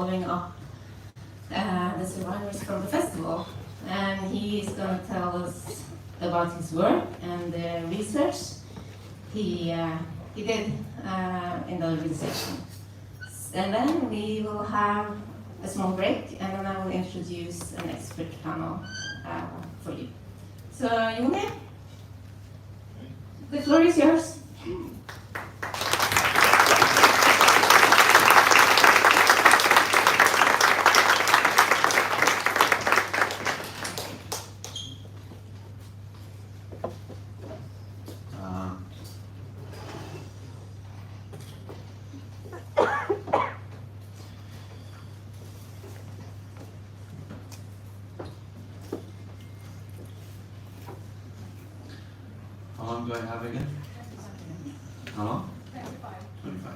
following up the survivors from the festival, and he is going to tell us about his work and the research he did in the organization. And then we will have a small break, and then I will introduce an expert panel for you. So, Yoni, the floor is yours. How long do I have again? How long? 25.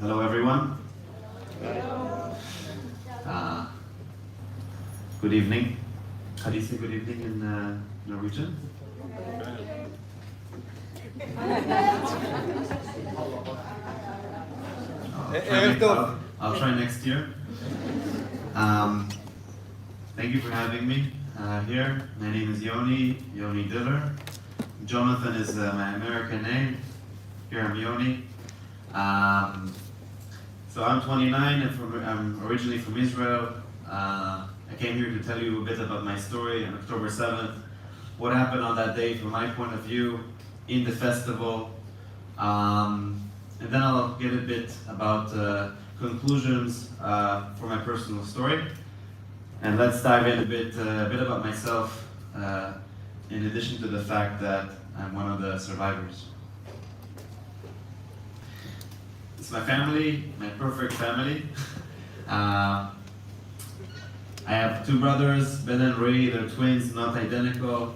Hello, everyone. Hello. Good evening. How do you say good evening in Norwegian? I'll try next year. Thank you for having me here. My name is Yoni Diller. Jonathan is my American name. Here I'm Yoni. So I'm 29 and I'm originally from Israel. I came here to tell you a bit about my story on October 7th. What happened on that day from my point of view in the festival. And then I'll get a bit about conclusions for my personal story. And let's dive in a bit about myself, in addition to the fact that I'm one of the survivors. It's my family, my perfect family. I have two brothers, Ben and Ray. They're twins, not identical.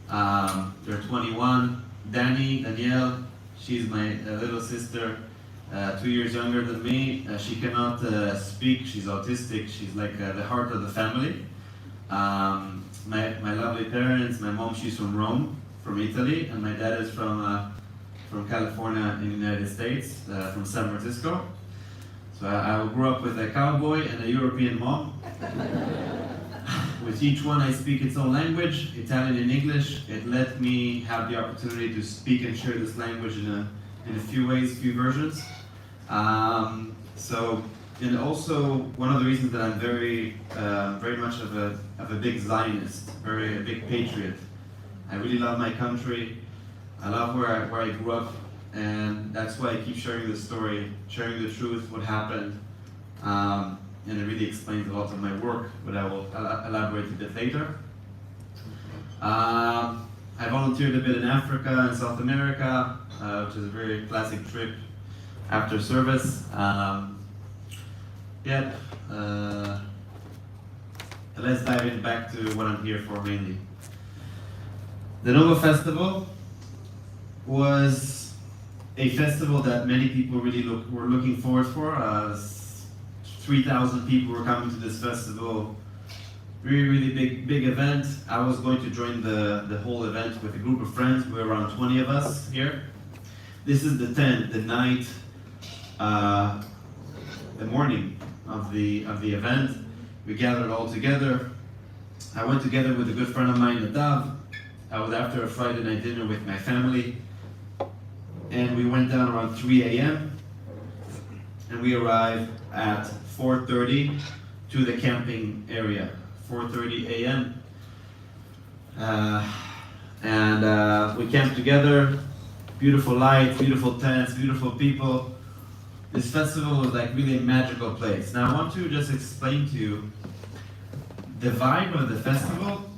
They're 21. Danielle, she's my little sister, 2 years younger than me. She cannot speak, she's autistic, she's like the heart of the family. My lovely parents, my mom, she's from Rome, from Italy, and my dad is from California in the United States, from San Francisco. So I grew up with a cowboy and a European mom. With each one I speak its own language, Italian and English. It let me have the opportunity to speak and share this language in a few ways, few versions. And also one of the reasons that I'm very much of a big Zionist, a big patriot. I really love my country. I love where I grew up, and that's why I keep sharing the story, sharing the truth, what happened, and it really explains a lot of my work, but I will elaborate a bit later. I volunteered a bit in Africa and South America, which is a very classic trip after service. Let's dive in back to what I'm here for mainly. The Nova Festival was a festival that many people really were looking forward for. 3,000 people were coming to this festival. Really big event. I was going to join the whole event with a group of friends. We're around 20 of us here. This is the night, the morning of the event. We gathered all together. I went together with a good friend of mine, Nadav. I was after a Friday night dinner with my family. And we went down around 3 a.m. and we arrived at 4:30 to the camping area. 4:30 a.m. We camped together. Beautiful lights, beautiful tents, beautiful people. This festival was like really a magical place. Now I want to just explain to you the vibe of the festival.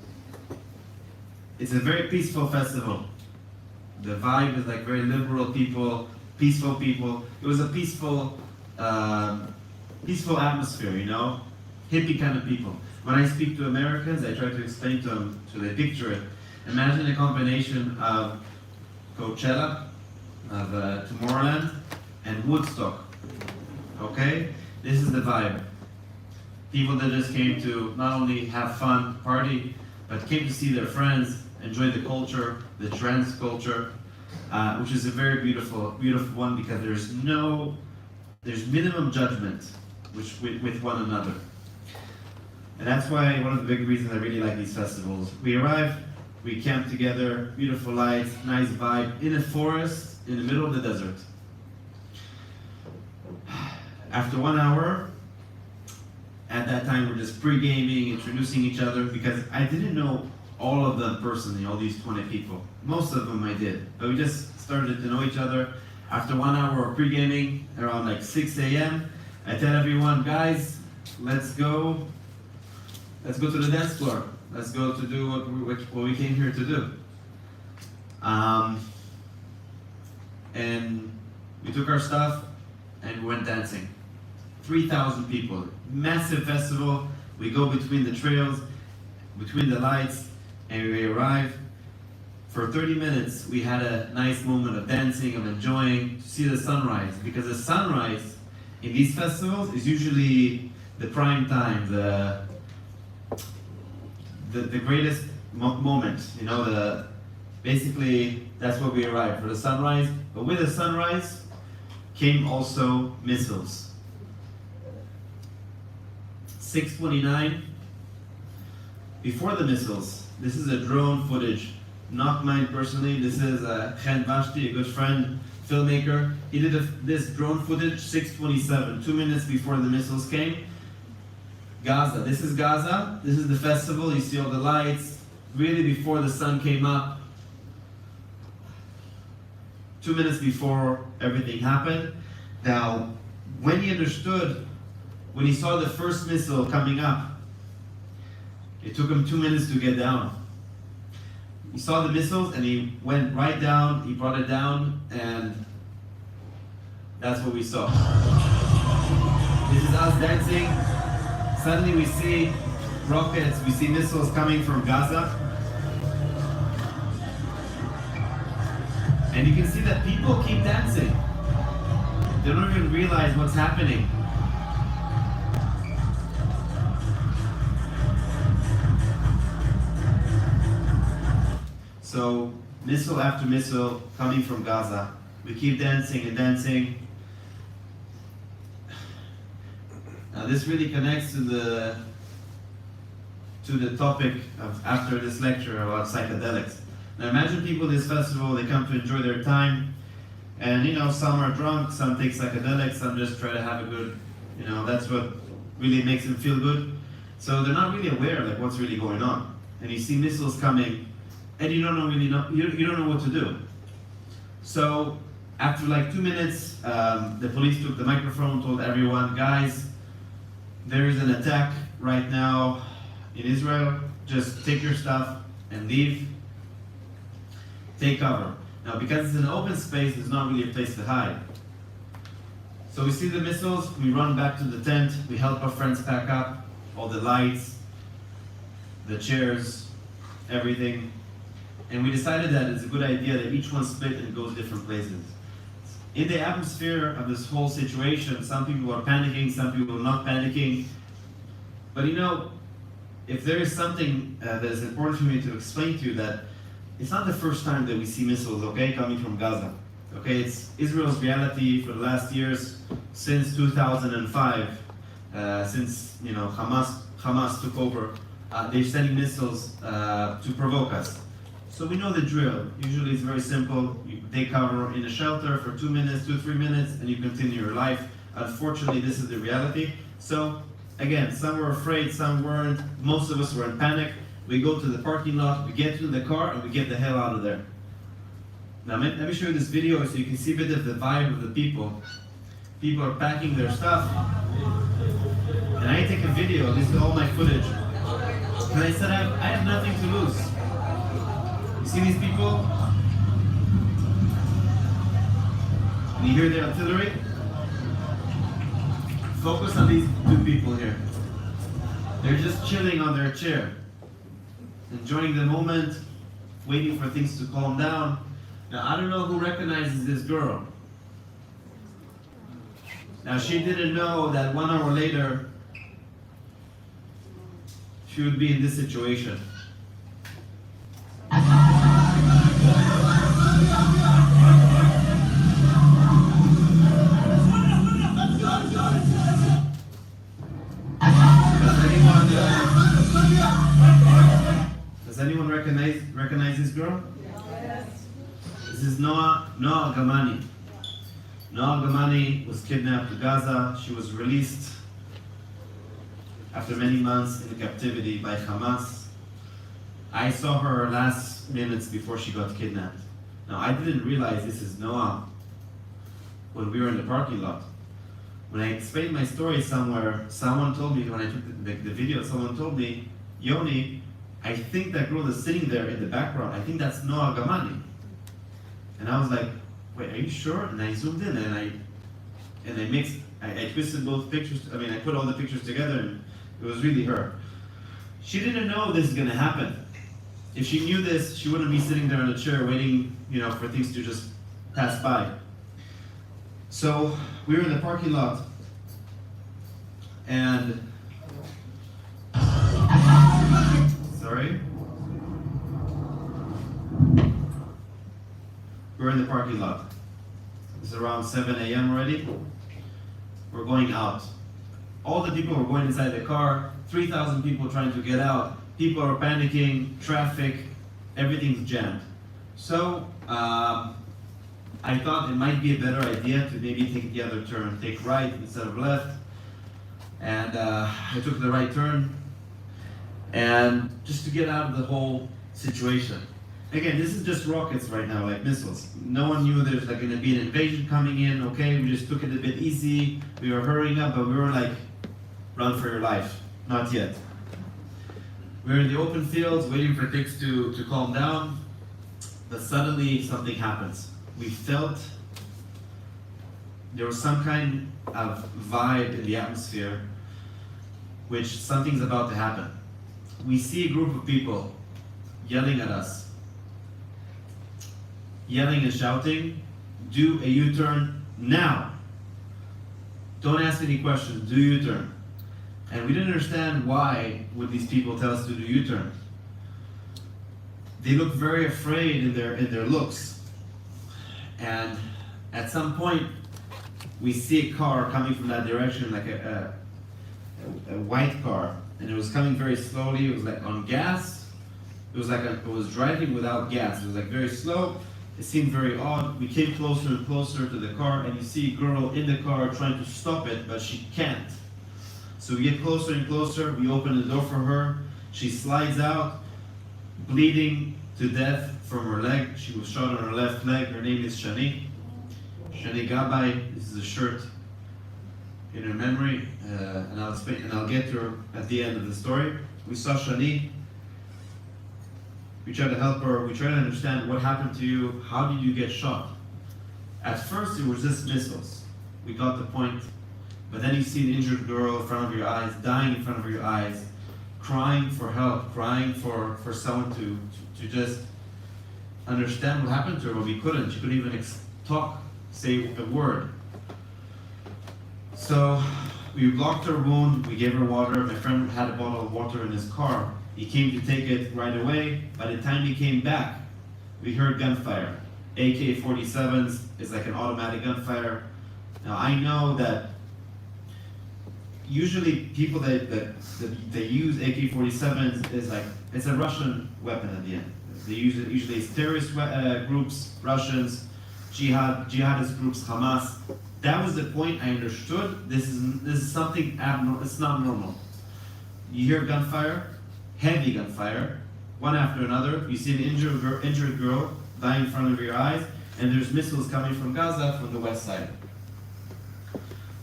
It's a very peaceful festival. The vibe is like very liberal people, peaceful people. It was a peaceful atmosphere, you know? Hippie kind of people. When I speak to Americans, I try to explain to them so they picture it. Imagine a combination of Coachella, of Tomorrowland, and Woodstock. Okay? This is the vibe. People that just came to not only have fun, party, but came to see their friends, enjoy the culture, the trans culture. which is a very beautiful one because there's minimum judgment with one another. And that's why one of the big reasons I really like these festivals. We arrive, we camp together, beautiful lights, nice vibe, in a forest, in the middle of the desert. After 1 hour, at that time we're just pre-gaming, introducing each other, because I didn't know all of them personally, all these 20 people. Most of them I did, but we just started to know each other. After 1 hour of pre-gaming, around like 6 a.m., I tell everyone, guys, let's go to the dance floor. Let's go to do what we came here to do. And we took our stuff and we went dancing. 3,000 people, massive festival. We go between the trails, between the lights, and we arrive. For 30 minutes, we had a nice moment of dancing, of enjoying, to see the sunrise. Because the sunrise in these festivals is usually the prime time, the greatest moment. You know, basically that's where we arrived, for the sunrise. But with the sunrise came also missiles. 6:29. Before the missiles, this is a drone footage, not mine personally. This is Chen Vashti, a good friend, filmmaker. He did this drone footage, 6:27, 2 minutes before the missiles came. Gaza, this is Gaza. This is the festival. You see all the lights. Really before the sun came up. 2 minutes before everything happened. Now, when he understood, when he saw the first missile coming up, it took him 2 minutes to get down. He saw the missiles and he went right down, he brought it down, and that's what we saw. This is us dancing. Suddenly we see rockets, we see missiles coming from Gaza. And you can see that people keep dancing. They don't even realize what's happening. So, missile after missile coming from Gaza. We keep dancing and dancing. Now this really connects to the topic of after this lecture about psychedelics. Now imagine people at this festival, they come to enjoy their time, and you know, some are drunk, some take psychedelics, some just try to have a good, you know, that's what really makes them feel good. So they're not really aware like what's really going on. And you see missiles coming, and you don't know what to do. So after like 2 minutes, the police took the microphone, told everyone, guys, there is an attack right now in Israel. Just take your stuff and leave. Take cover. Now, because it's an open space, there's not really a place to hide. So we see the missiles, we run back to the tent, we help our friends pack up, all the lights, the chairs, everything. And we decided that it's a good idea that each one split and goes different places. In the atmosphere of this whole situation, some people are panicking, some people are not panicking. But you know, if there is something that is important for me to explain to you, that it's not the first time that we see missiles, okay, coming from Gaza. Okay, it's Israel's reality for the last years, since 2005, since you know Hamas took over. They're sending missiles to provoke us. So we know the drill. Usually it's very simple. You take cover in a shelter for 2 minutes, 2-3 minutes, and you continue your life. Unfortunately, this is the reality. So again, some were afraid, some weren't. Most of us were in panic. We go to the parking lot, we get to the car, and we get the hell out of there. Now let me show you this video so you can see a bit of the vibe of the people. People are packing their stuff. And I take a video, this is all my footage. And I said, I have nothing to lose. You see these people? And you hear the artillery? Focus on these two people here. They're just chilling on their chair, enjoying the moment, waiting for things to calm down. Now, I don't know who recognizes this girl. Now, she didn't know that 1 hour later, she would be in this situation. anyone recognize this girl? Yes. This is Noah Gamani. Noah Gamani was kidnapped to Gaza. She was released after many months in captivity by Hamas. I saw her last minutes before she got kidnapped. Now, I didn't realize this is Noah when we were in the parking lot. When I explained my story somewhere, someone told me, when I took the video, someone told me, Yoni, I think that girl is sitting there in the background. I think that's Noah Gamani. And I was like, wait, are you sure? And I zoomed in and I twisted both pictures. I put all the pictures together and it was really her. She didn't know this is gonna happen. If she knew this, she wouldn't be sitting there in a chair waiting, for things to just pass by. So we were in the parking lot and sorry. We're in the parking lot. It's around 7 a.m. already. We're going out. All the people were going inside the car. 3,000 people trying to get out. People are panicking, traffic, everything's jammed. So I thought it might be a better idea to maybe take the other turn, take right instead of left. And I took the right turn, and just to get out of the whole situation. Again, this is just rockets right now, like missiles. No one knew there's going to be an invasion coming in. Okay, we just took it a bit easy. We were hurrying up, but we were like, run for your life. Not yet. We were in the open fields, waiting for things to calm down. But suddenly something happens. We felt there was some kind of vibe in the atmosphere, which something's about to happen. We see a group of people yelling at us, yelling and shouting, do a U-turn now. Don't ask any questions, do a U-turn. And we didn't understand why would these people tell us to do U-turn. They look very afraid in their looks. And at some point, we see a car coming from that direction, like a white car, and it was coming very slowly. It was like on gas. It was driving without gas. It was like very slow. It seemed very odd. We came closer and closer to the car, and you see a girl in the car trying to stop it, but she can't. So we get closer and closer. We open the door for her. She slides out, bleeding to death from her leg. She was shot on her left leg. Her name is Shani. Shani Gabay. This is a shirt in her memory, and I'll explain, and I'll get to her at the end of the story. We saw Shani. We tried to help her. We tried to understand what happened to you. How did you get shot? At first, it was just missiles. We got the point. But then you see an injured girl in front of your eyes, dying in front of your eyes, crying for help, crying for someone to just understand what happened to her, but we couldn't. She couldn't even say a word. So we blocked her wound, we gave her water. My friend had a bottle of water in his car. He came to take it right away. By the time he came back, we heard gunfire. AK-47s is like an automatic gunfire. Now I know that usually people that use AK-47s is like, it's a Russian weapon at the end. They use it usually as terrorist groups, Russians, jihadist groups, Hamas. That was the point I understood. This is something abnormal. It's not normal. You hear gunfire, heavy gunfire, one after another. You see an injured girl dying in front of your eyes, and there's missiles coming from Gaza from the west side.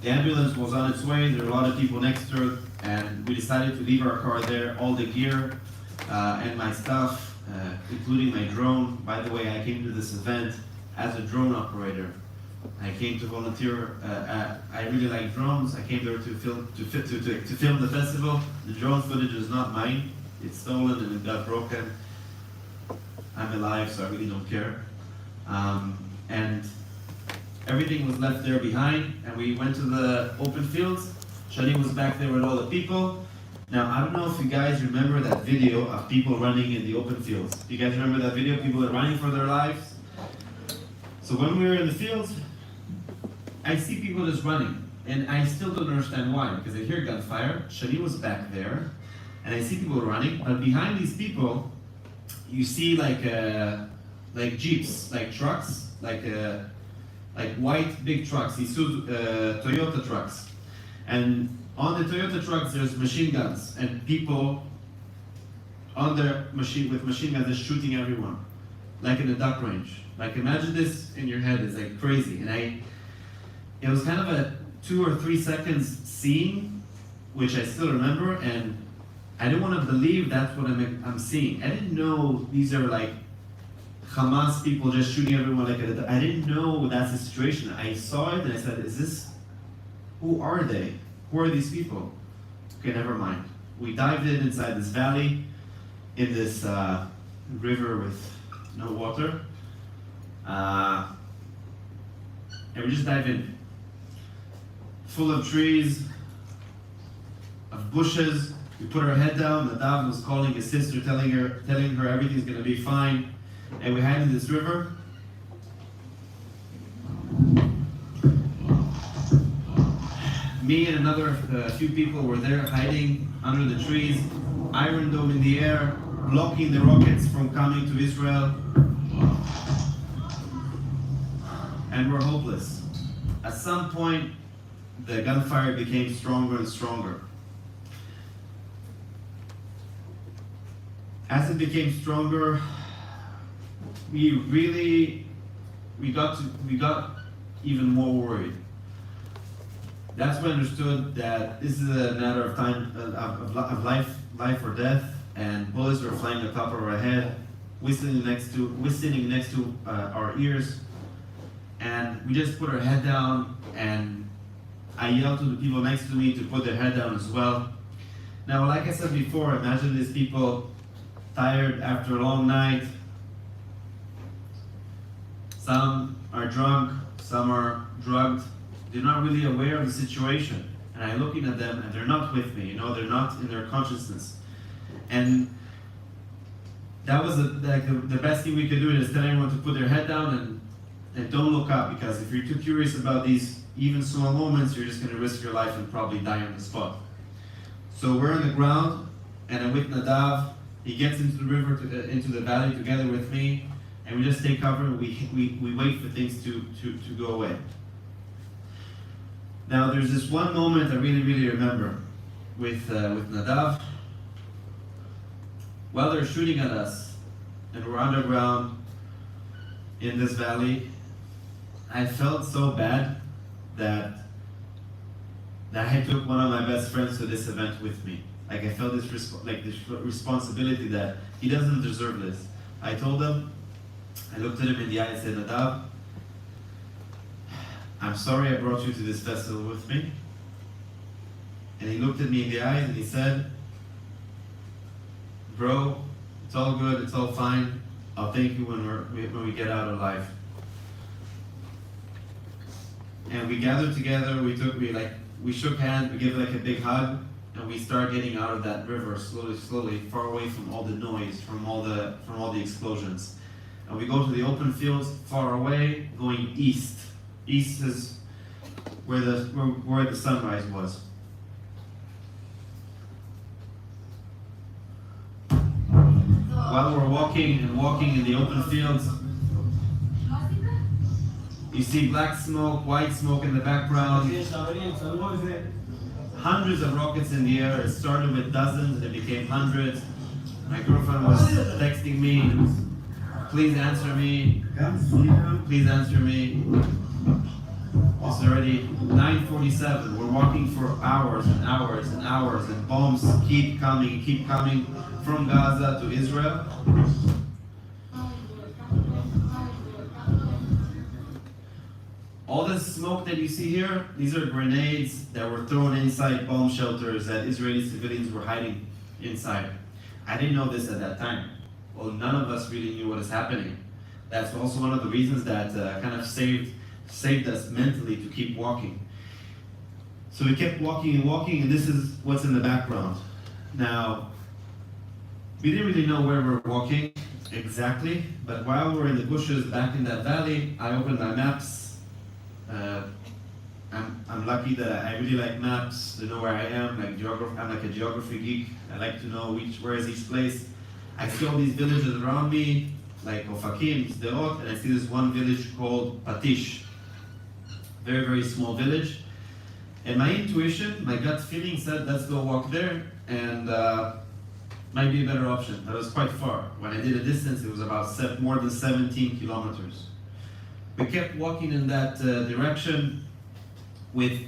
The ambulance was on its way. There were a lot of people next to her, and we decided to leave our car there. All the gear and my stuff, including my drone. By the way, I came to this event as a drone operator. I came to volunteer. I really like drones. I came there to film the festival. The drone footage is not mine. It's stolen and it got broken. I'm alive, so I really don't care. And everything was left there behind, and we went to the open fields. Shani was back there with all the people. Now, I don't know if you guys remember that video of people running in the open fields. Do you guys remember that video? People are running for their lives. So when we were in the fields, I see people just running, and I still don't understand why, because I hear gunfire. Shani was back there, and I see people running, but behind these people, you see like jeeps, like trucks, like white big trucks, Toyota trucks. And on the Toyota trucks there's machine guns and people on their with machine guns just shooting everyone, like in a duck range. Like imagine this in your head, it's like crazy. And it was kind of a 2 or 3 seconds scene, which I still remember, and I didn't want to believe that's what I'm seeing. I didn't know these are like Hamas people just shooting everyone like I didn't know that's the situation. I saw it and I said, who are they? Who are these people? Okay, never mind. We dived inside this valley, in this river with no water. And we just dive in. Full of trees, of bushes. We put our head down. Nadav was calling his sister, telling her everything's gonna be fine. And we hide in this river. Me and another few people were there hiding under the trees, Iron Dome in the air, blocking the rockets from coming to Israel. And we're hopeless. At some point, the gunfire became stronger and stronger. As it became stronger, we got even more worried. That's when I understood that this is a matter of time, of life or death, and bullets were flying on top of our head, whistling next to our ears, and we just put our head down, and I yelled to the people next to me to put their head down as well. Now, like I said before, imagine these people tired after a long night. Some are drunk, some are drugged. They're not really aware of the situation. And I'm looking at them and they're not with me, they're not in their consciousness. And that was the best thing we could do, is tell everyone to put their head down and don't look up, because if you're too curious about these even small moments, you're just going to risk your life and probably die on the spot. So we're on the ground, and I'm with Nadav. He gets into the river, into the valley together with me, and we just take cover and we wait for things to go away. Now there's this one moment I really remember with Nadav. While they're shooting at us, and we're underground in this valley, I felt so bad that I took one of my best friends to this event with me. Like I felt this responsibility that he doesn't deserve this. I told him, I looked at him in the eye and said, Nadav, I'm sorry I brought you to this festival with me. And he looked at me in the eyes and he said, bro, it's all good, it's all fine. I'll thank you when we get out alive. And we gathered together, we shook hands, we gave like a big hug, and we started getting out of that river slowly, far away from all the noise, from all the explosions. And we go to the open fields far away, going east. East is where the sunrise was. While we're walking in the open fields, you see black smoke, white smoke in the background. Hundreds of rockets in the air. It started with dozens, it became hundreds. My girlfriend was texting me, please answer me, please answer me. It's already 9:47. We're walking for hours and hours and hours, and bombs keep coming from Gaza to Israel. All this smoke that you see here, these are grenades that were thrown inside bomb shelters that Israeli civilians were hiding inside. I didn't know this at that time. Well, none of us really knew what is happening. That's also one of the reasons that kind of saved us mentally to keep walking. So we kept walking, and this is what's in the background. Now, we didn't really know where we're walking exactly, but while we're in the bushes back in that valley, I opened my maps. I'm lucky that I really like maps to know where I am. I'm like a geography geek. I like to know where is each place. I see all these villages around me, like Ofakim, Sderot, and I see this one village called Patish. Very, very small village. And my intuition, my gut feeling said, let's go walk there, and might be a better option. That was quite far. When I did a distance, it was about more than 17 kilometers. We kept walking in that direction with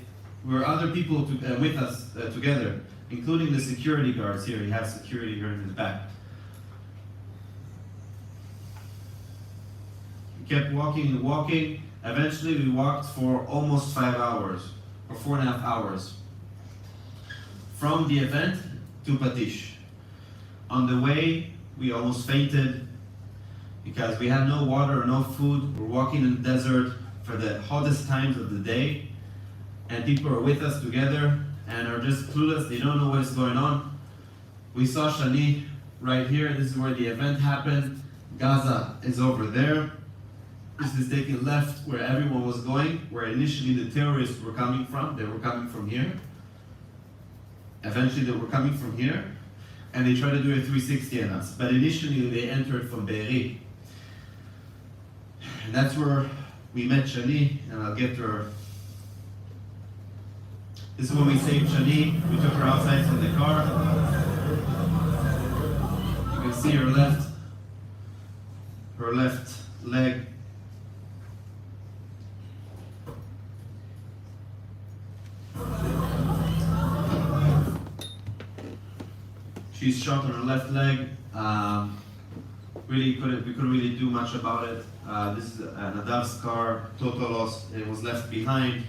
other people with us together, including the security guards here. He has security here in his back. We kept walking and walking. Eventually, we walked for almost 5 hours, or 4.5 hours, from the event to Patish. On the way, we almost fainted because we had no water or no food. We're walking in the desert for the hottest times of the day, and people are with us together and are just clueless. They don't know what is going on. We saw Shani right here. This is where the event happened. Gaza is over there. This is taking left where everyone was going, where initially the terrorists were coming from. They were coming from here. Eventually they were coming from here, and they tried to do a 360 on us. But initially they entered from Be'eri. And that's where we met Shani, and I'll get to her. This is when we saved Shani. We took her outside from the car. You can see her left leg. She's shot on her left leg. We couldn't really do much about it. This is Nadav's car, total loss. It was left behind.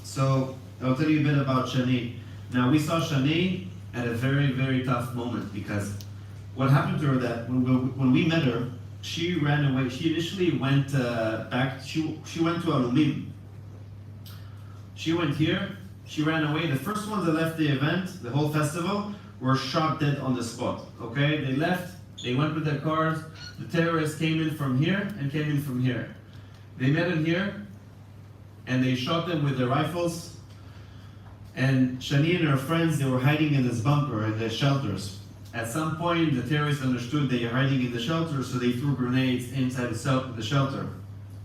So I'll tell you a bit about Shani. Now we saw Shani at a very, very tough moment, because what happened to her that when we met her, she ran away. She initially went back. She went to Alumim. She went here. She ran away. The first ones that left the event, the whole festival, were shot dead on the spot. Okay, they left. They went with their cars. The terrorists came in from here and came in from here. They met in here, and they shot them with their rifles. And Shani and her friends, they were hiding in this bunker, in the shelters. At some point, the terrorists understood they are hiding in the shelter, so they threw grenades inside the shelter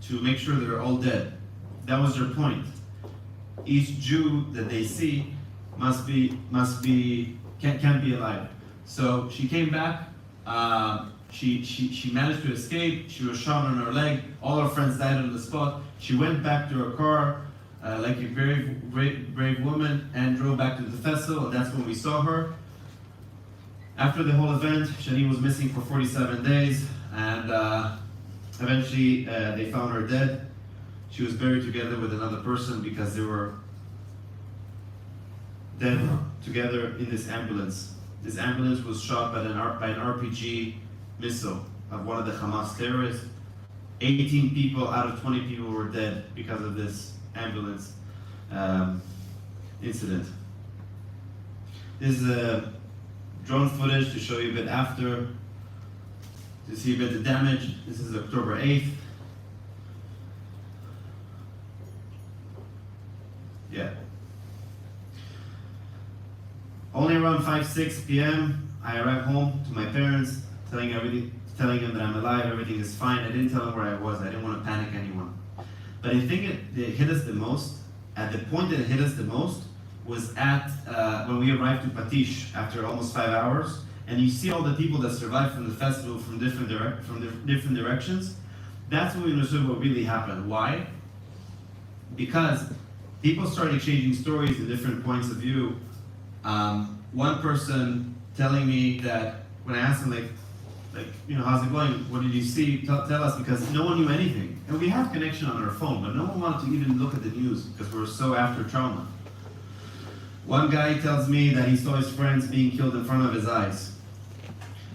to make sure they're all dead. That was their point. Each Jew that they see can't be alive. So she came back. She managed to escape. She was shot on her leg. All her friends died on the spot. She went back to her car like a very brave woman and drove back to the festival. And that's when we saw her. After the whole event, Shani was missing for 47 days, and eventually they found her dead. She was buried together with another person because they were dead together in this ambulance. This ambulance was shot by an RPG missile of one of the Hamas terrorists. 18 people out of 20 people were dead because of this ambulance incident. This is drone footage to show you a bit after, to see a bit of the damage. This is October 8th. Yeah. Only around 5-6 p.m. I arrived home to my parents, telling them that I'm alive, everything is fine. I didn't tell them where I was. I didn't want to panic anyone. But I think it hit us the most, at the point that it hit us the most, was at when we arrived to Patish after almost 5 hours, and you see all the people that survived from the festival from different directions. That's when we understood what really happened. Why? Because people started exchanging stories and different points of view. One person telling me that when I asked him, how's it going? What did you see? Tell us, because no one knew anything. And we have connection on our phone, but no one wanted to even look at the news because we're so after trauma. One guy tells me that he saw his friends being killed in front of his eyes.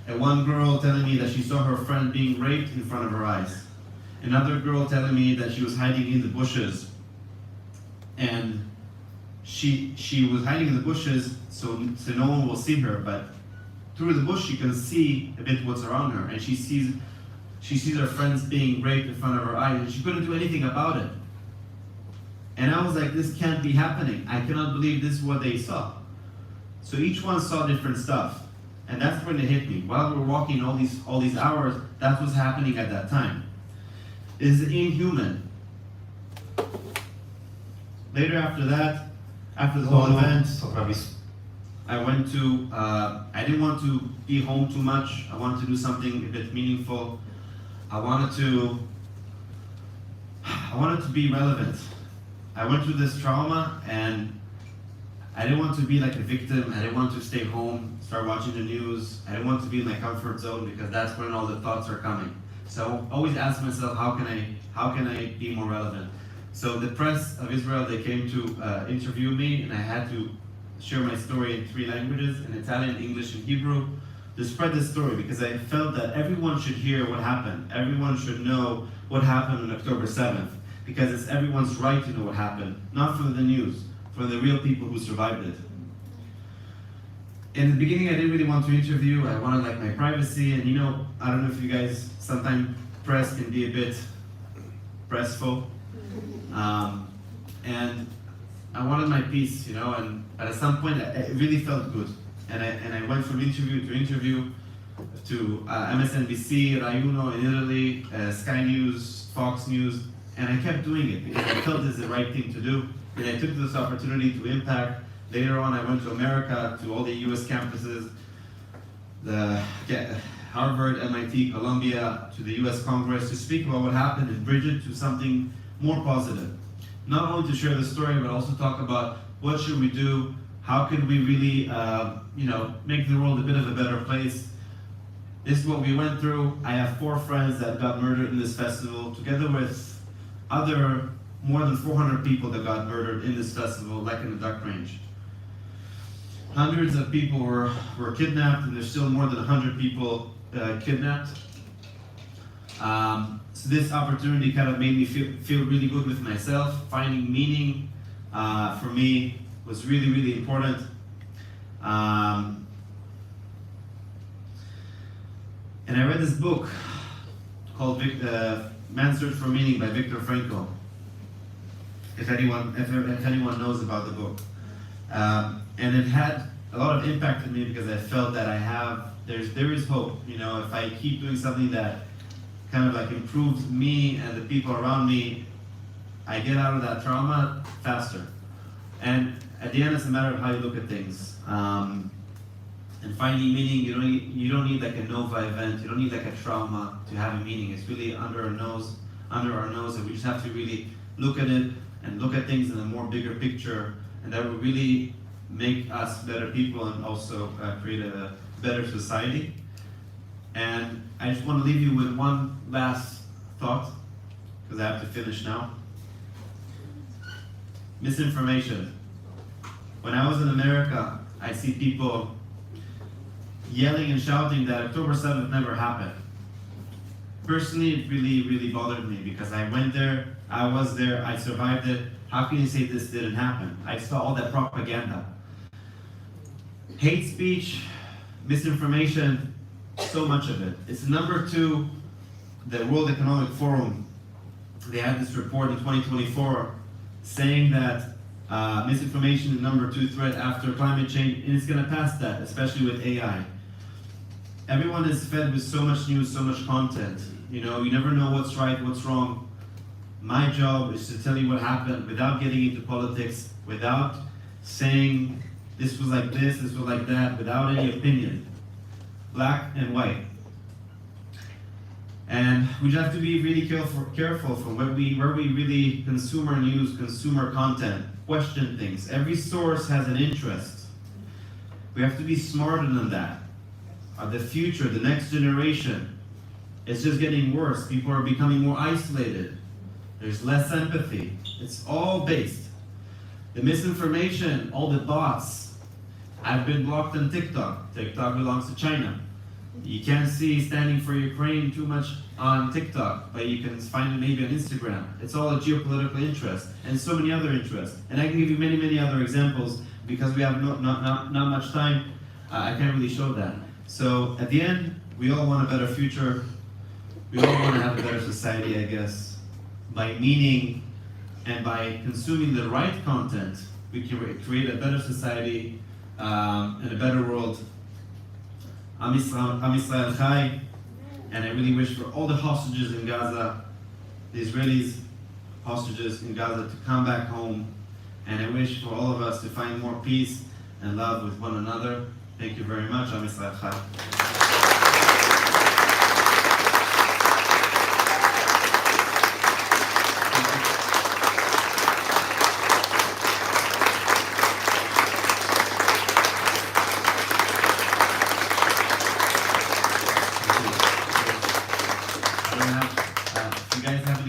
And one girl telling me that she saw her friend being raped in front of her eyes. Another girl telling me that she was hiding in the bushes. And she was hiding in the bushes so no one will see her, but through the bush she can see a bit what's around her, and she sees her friends being raped in front of her eyes, and she couldn't do anything about it. And I was like, this can't be happening. I cannot believe this is what they saw. So each one saw different stuff. And that's when it hit me. While we're walking all these hours, that's what's happening at that time. It's inhuman. Later after that, after the whole event, I went to, I didn't want to be home too much. I wanted to do something a bit meaningful. I wanted to be relevant. I went through this trauma and I didn't want to be like a victim. I didn't want to stay home, start watching the news. I didn't want to be in my comfort zone because that's when all the thoughts are coming. So I always ask myself, how can I be more relevant? So the press of Israel, they came to interview me, and I had to share my story in 3 languages, in Italian, English, and Hebrew, to spread this story, because I felt that everyone should hear what happened. Everyone should know what happened on October 7th, because it's everyone's right to know what happened, not from the news, from the real people who survived it. In the beginning, I didn't really want to interview. I wanted like my privacy, and I don't know if you guys, sometimes press can be a bit pressful. And I wanted my peace, and at some point it really felt good. And I went from interview to interview to MSNBC, Rai Uno in Italy, Sky News, Fox News, and I kept doing it because I felt it's the right thing to do. And I took this opportunity to impact. Later on, I went to America, to all the US campuses, Harvard, MIT, Columbia, to the US Congress, to speak about what happened and bridge it to something more positive. Not only to share the story, but also talk about what should we do, how can we really, make the world a bit of a better place. This is what we went through. I have 4 friends that got murdered in this festival, together with other more than 400 people that got murdered in this festival, like in the Duck Range. Hundreds of people were kidnapped, and there's still more than 100 people kidnapped. So this opportunity kind of made me feel really good with myself. Finding meaning for me was really, really important. And I read this book called Man's Search for Meaning by Viktor Frankl. If anyone knows about the book. And it had a lot of impact on me because I felt that there is hope. If I keep doing something that kind of like improves me and the people around me, I get out of that trauma faster. And at the end, it's a matter of how you look at things. And finding meaning, you don't need like a Nova event, you don't need like a trauma to have a meaning. It's really under our nose, and we just have to really look at it and look at things in a more bigger picture, and that will really make us better people and also create a better society. And I just want to leave you with one last thought, because I have to finish now. Misinformation. When I was in America, I see people yelling and shouting that October 7th never happened. Personally, it really, really bothered me because I went there, I was there, I survived it. How can you say this didn't happen? I saw all that propaganda. Hate speech, misinformation, so much of it. It's number 2, the World Economic Forum. They had this report in 2024 saying that misinformation is number 2 threat after climate change, and it's going to pass that, especially with AI. Everyone is fed with so much news, so much content. You never know what's right, what's wrong. My job is to tell you what happened without getting into politics, without saying this was like this was like that, without any opinion. Black and white. And we just have to be really careful from where we really consume our news, consume our content, question things. Every source has an interest. We have to be smarter than that. The future, the next generation, it's just getting worse. People are becoming more isolated. There's less empathy. It's all based. The misinformation, all the bots. I've been blocked on TikTok. TikTok belongs to China. You can't see standing for Ukraine too much on TikTok, but you can find it maybe on Instagram. It's all a geopolitical interest and so many other interests. And I can give you many, many other examples because we have not much time. I can't really show that. So at the end, we all want a better future. We all want to have a better society, I guess. By meaning and by consuming the right content, we can create a better society and a better world. Am Yisrael Chai, and I really wish for all the hostages in Gaza, the Israelis hostages in Gaza, to come back home, and I wish for all of us to find more peace and love with one another. Thank you very much. Am Yisrael Chai.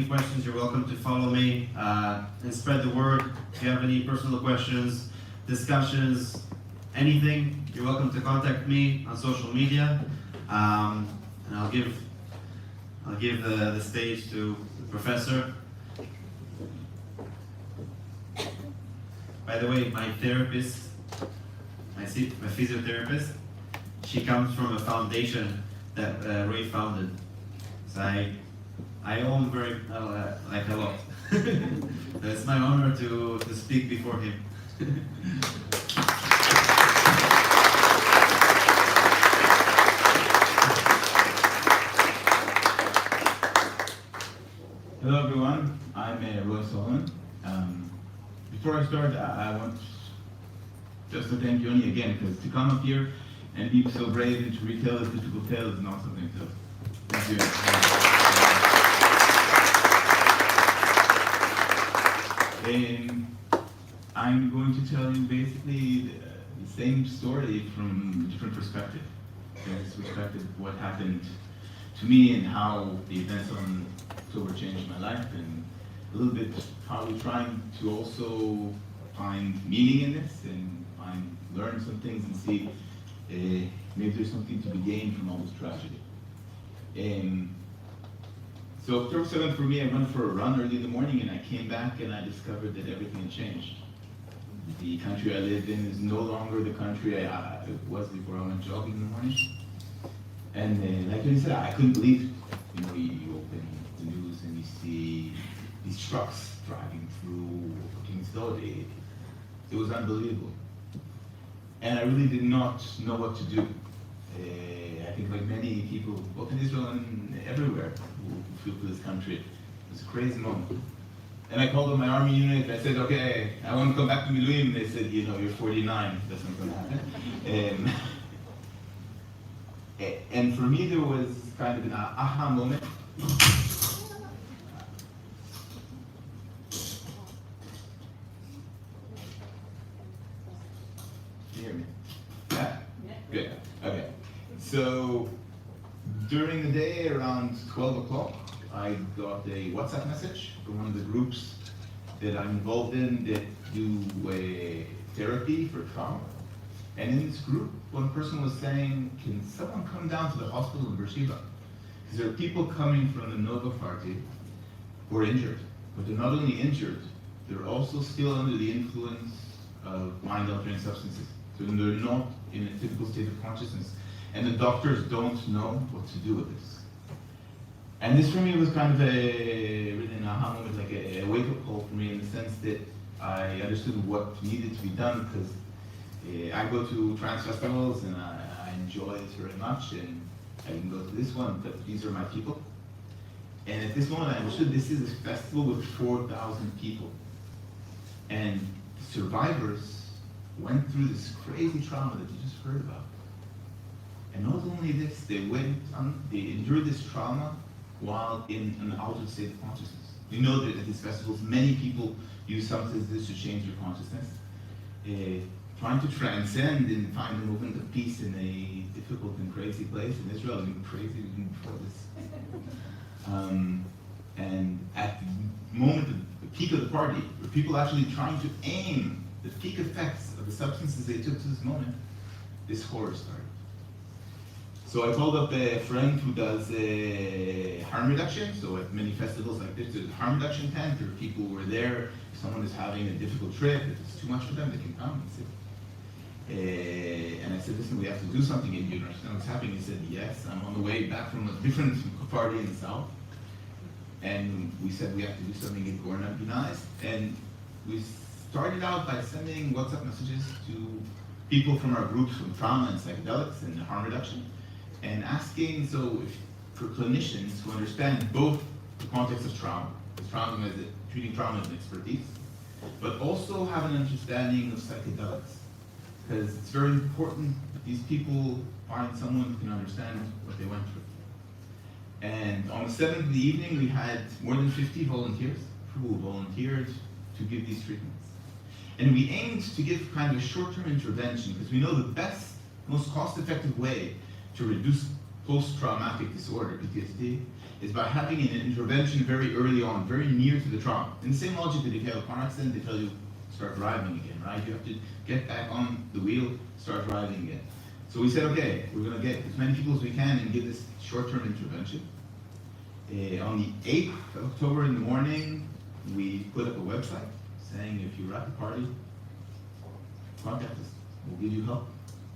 Questions, you're welcome to follow me and spread the word. If you have any personal questions, discussions, anything, you're welcome to contact me on social media, and I'll give the stage to the professor. By the way, my therapist, my physiotherapist, she comes from a foundation that Ray founded. So I owe him very, like a lot. It's my honor to speak before him. Hello everyone, I'm Salomon. Before I start, I want just to thank Yoni again, because to come up here and be so brave and to retell this difficult tale is not something to. Thank you. I'm going to tell you basically the same story from a different perspective. This perspective of what happened to me and how the events on October changed my life, and a little bit how we're trying to also find meaning in this and learn some things and see maybe there's something to be gained from all this tragedy. So October 7th for me, I went for a run early in the morning and I came back and I discovered that everything had changed. The country I lived in is no longer the country it was before I went jogging in the morning. And like you said, I couldn't believe it. You know, you open the news and you see these trucks driving through King's Road. It was unbelievable. And I really did not know what to do. I think like many people, both in Israel and everywhere, who feel for this country, it was a crazy moment. And I called up my army unit, I said, okay, I want to come back to Miluim. They said, you know, you're 49, that's not going to happen. And for me, there was kind of an aha moment. Can you hear me? Yeah? Good. Okay. So during the day, around 12 o'clock, I got a WhatsApp message from one of the groups that I'm involved in that do therapy for trauma. And in this group, one person was saying, can someone come down to the hospital in Beersheba? Because there are people coming from the Nova party who are injured. But they're not only injured, they're also still under the influence of mind-altering substances. So they're not in a typical state of consciousness. And the doctors don't know what to do with this. And this for me was kind of really an aha moment, like a wake-up call for me in the sense that I understood what needed to be done, because I go to trans festivals and I enjoy it very much, and I can go to this one, but these are my people. And at this moment I understood this is a festival with 4,000 people. And the survivors went through this crazy trauma that you just heard about. And not only this, they endured this trauma while in an altered state of consciousness. You know that at these festivals, many people use substances to change their consciousness, trying to transcend and find a movement of peace in a difficult and crazy place in Israel, and crazy even before this. And at the moment, the peak of the party, where people actually trying to aim the peak effects of the substances they took to this moment, this horror started. So I called up a friend who does harm reduction. So at many festivals like this, there's a harm reduction tent. There are people who are there. If someone is having a difficult trip, if it's too much for them, they can come and sit. And I said, listen, we have to do something. And you understand what's happening? He said, yes, I'm on the way back from a different party in the south. And we said we have to do something in Gorna, be nice. And we started out by sending WhatsApp messages to people from our groups from trauma and psychedelics and harm reduction. and asking, for clinicians who understand both the context of trauma, treating trauma as an expertise, but also have an understanding of psychedelics. Because it's very important that these people find someone who can understand what they went through. And on the 7th of the evening, we had more than 50 volunteers who volunteered to give these treatments. And we aimed to give kind of a short-term intervention because we know the best, most cost-effective way to reduce post-traumatic disorder, PTSD, is by having an intervention very early on, very near to the trauma. In the same logic that if you have a car accident, they tell you, start driving again, right? You have to get back on the wheel, start driving again. So we said, okay, we're gonna get as many people as we can and give this short-term intervention. On the 8th of October in the morning, we put up a website saying if you're at the party, contact us, we'll give you help,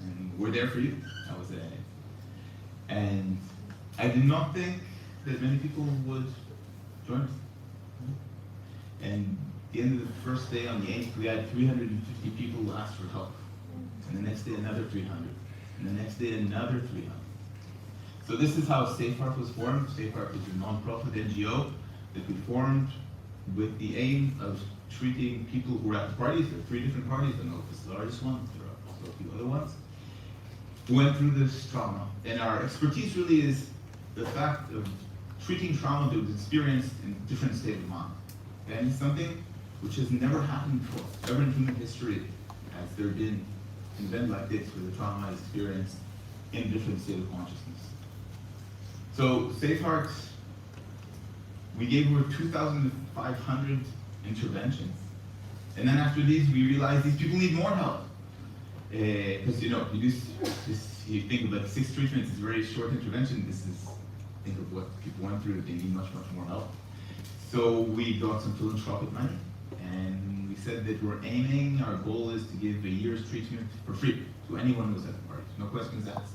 and we're there for you. That was it. And I did not think that many people would join us. And at the end of the first day, on the 8th, we had 350 people who asked for help. And the next day, another 300. And the next day, another 300. So this is how SafeHeart was formed. SafeHeart is a non-profit NGO that we formed with the aim of treating people who were at the parties. There are 3 different parties. I don't know if it's the largest one. There are also a few other ones who went through this trauma. And our expertise really is the fact of treating trauma that was experienced in different state of mind. And it's something which has never happened before. Ever in human history has there been an event like this where the trauma is experienced in different state of consciousness. So SafeHeart, we gave over 2,500 interventions. And then after these, we realized these people need more help. Because you think about 6 treatments, it's a very short intervention. This is, think of what people went through, they need much, much more help. So we got some philanthropic money, and we said that we're aiming, our goal is to give a year's treatment for free to anyone who's at the party, no questions asked.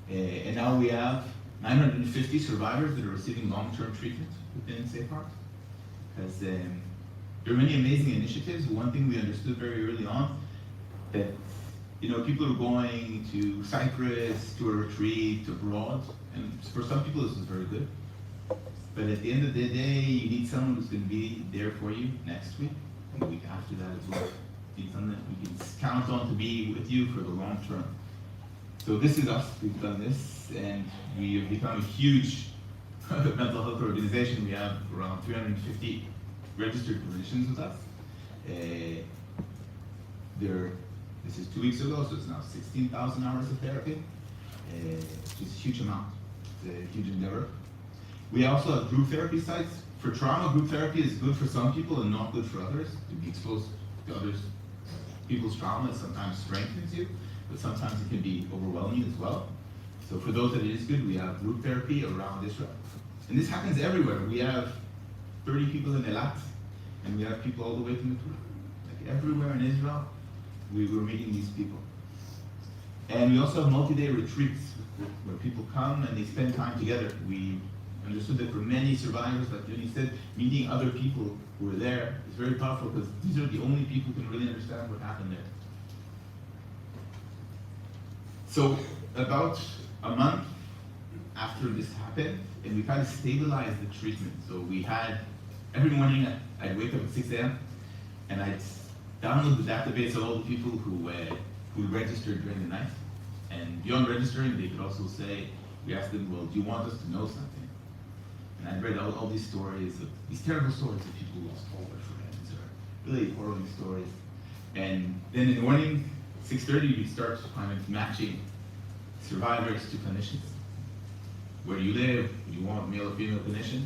And now we have 950 survivors that are receiving long-term treatment within SafeHeart. Because there are many amazing initiatives. One thing we understood very early on, that people are going to Cyprus, to a retreat, abroad, and for some people this is very good. But at the end of the day, you need someone who's going to be there for you next week, and the week after that as well. You need someone that we can count on to be with you for the long term. So this is us, we've done this, and we have become a huge mental health organization. We have around 350 registered clinicians with us. This is 2 weeks ago, so it's now 16,000 hours of therapy, which is a huge amount. It's a huge endeavor. We also have group therapy sites. For trauma, group therapy is good for some people and not good for others. To be exposed to others people's trauma sometimes strengthens you, but sometimes it can be overwhelming as well. So for those that it is good, we have group therapy around Israel. And this happens everywhere. We have 30 people in Eilat, and we have people all the way to Matur. Like everywhere in Israel, we were meeting these people. And we also have multi-day retreats where people come and they spend time together. We understood that for many survivors, like Yoni said, meeting other people who were there is very powerful because these are the only people who can really understand what happened there. So about a month after this happened, and we kind of stabilized the treatment. So we had, every morning I'd wake up at 6 a.m. and I'd download the database of all the people who registered during the night. And beyond registering, they could also say, we asked them, well, do you want us to know something? And I read all these stories, these terrible stories of people who lost all their friends, or really horrible stories. And then in the morning, 6:30, we start kind of matching survivors to clinicians. Where do you live? Do you want male or female clinician?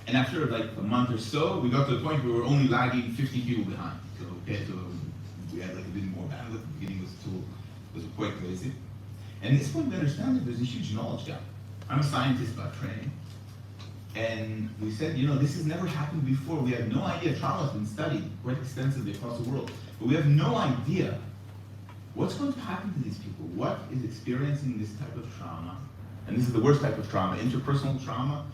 And after like a month or so, we got to the point where we were only lagging 50 people behind. So we had like a bit more bandwidth. The beginning was quite crazy. And at this point, we understand that there's a huge knowledge gap. I'm a scientist by training. And we said, this has never happened before. We have no idea. Trauma has been studied quite extensively across the world. But we have no idea what's going to happen to these people. What is experiencing this type of trauma? And this is the worst type of trauma. Interpersonal trauma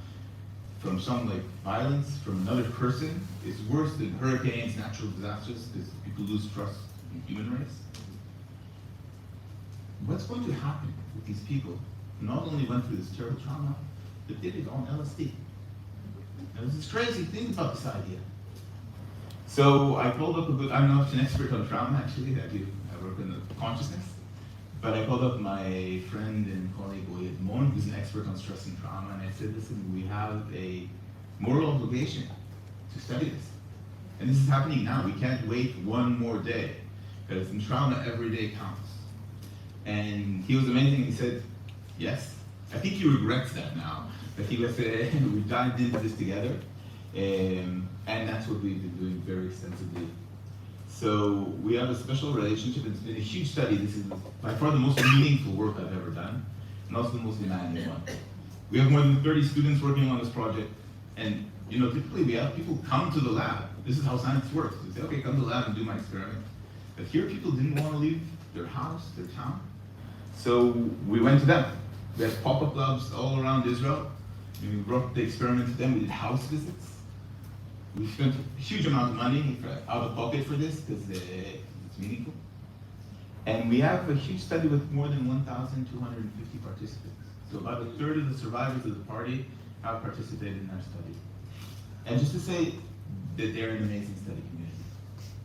from some like violence from another person is worse than hurricanes, natural disasters, because people lose trust in the human race. what's going to happen with these people who not only went through this terrible trauma, but did it on LSD? Now, this is crazy. Think about this idea. So I called up I'm not an expert on trauma, actually. I work in the consciousness. But I called up my friend and colleague, Yoni Diller, who's an expert on stress and trauma, and I said, listen, we have a moral obligation to study this. And this is happening now. We can't wait one more day, because in trauma, every day counts. And he was amazing. He said, yes. I think he regrets that now, but he was, we dived into this together, and that's what we've been doing very extensively. So we have a special relationship. It's been a huge study. This is by far the most meaningful work I've ever done, and also the most demanding one. We have more than 30 students working on this project, and typically we have people come to the lab. This is how science works. We say, okay, come to the lab and do my experiment. But here people didn't want to leave their house, their town. So we went to them. We had pop-up labs all around Israel. We brought the experiment to them. We did house visits. We spent a huge amount of money out of pocket for this because it's meaningful. And we have a huge study with more than 1,250 participants. So about a third of the survivors of the party have participated in our study. And just to say that they're an amazing study community.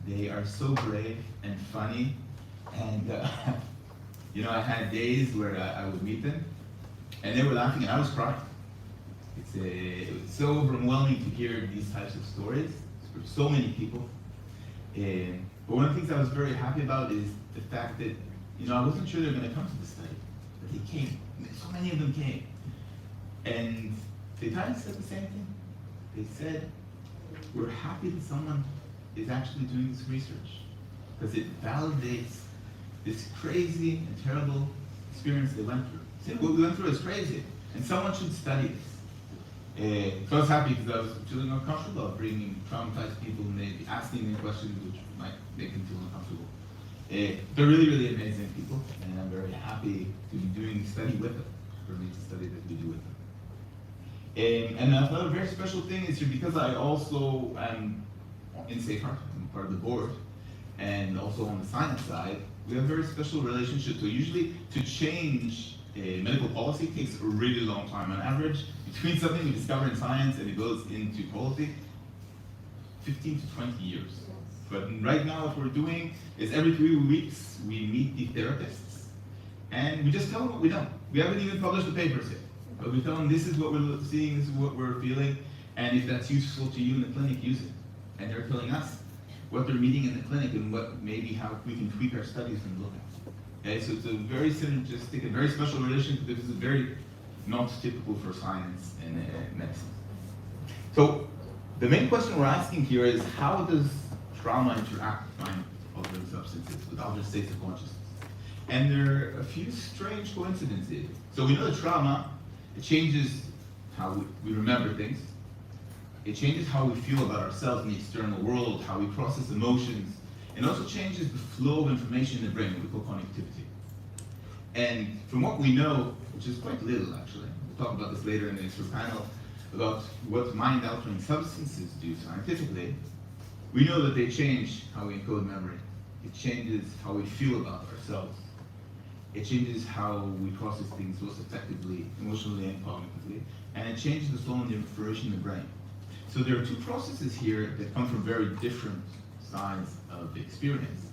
They are so brave and funny. And I had days where I would meet them and they were laughing and I was crying. It was so overwhelming to hear these types of stories for so many people. But one of the things I was very happy about is the fact that, I wasn't sure they were going to come to the study, but they came. So many of them came. And they kind of said the same thing. They said, we're happy that someone is actually doing this research because it validates this crazy and terrible experience they went through. They said, what we went through is crazy, and someone should study this. So I was happy because I was feeling uncomfortable of bringing traumatized people and maybe asking them questions which might make them feel uncomfortable. They're really, really amazing people, and I'm very happy to be doing the study with them, for me to study that we do with them. And another very special thing is here, because I also am in SafeHeart, I'm part of the board, and also on the science side, we have a very special relationship. So usually to change medical policy takes a really long time. On average, between something we discover in science and it goes into policy, 15 to 20 years. But right now what we're doing is every 3 weeks we meet the therapists and we just tell them what we know. We haven't even published the papers yet, but we tell them this is what we're seeing, this is what we're feeling, and if that's useful to you in the clinic, use it. And they're telling us what they're meeting in the clinic and what maybe how we can tweak our studies and look at. Okay, so it's a very synergistic and very special relationship. This is very not typical for science and medicine. So the main question we're asking here is, how does trauma interact with mind-altering substances, with altered states of consciousness? And there are a few strange coincidences. So we know that trauma, it changes how we remember things. It changes how we feel about ourselves in the external world, how we process emotions, and also changes the flow of information in the brain, what we call connectivity. And from what we know, which is quite little actually, we'll talk about this later in the next panel, about what mind-altering substances do scientifically, we know that they change how we encode memory. It changes how we feel about ourselves. It changes how we process things most effectively, emotionally and cognitively, and it changes the flow of the information in the brain. So there are two processes here that come from very different sides of the experience,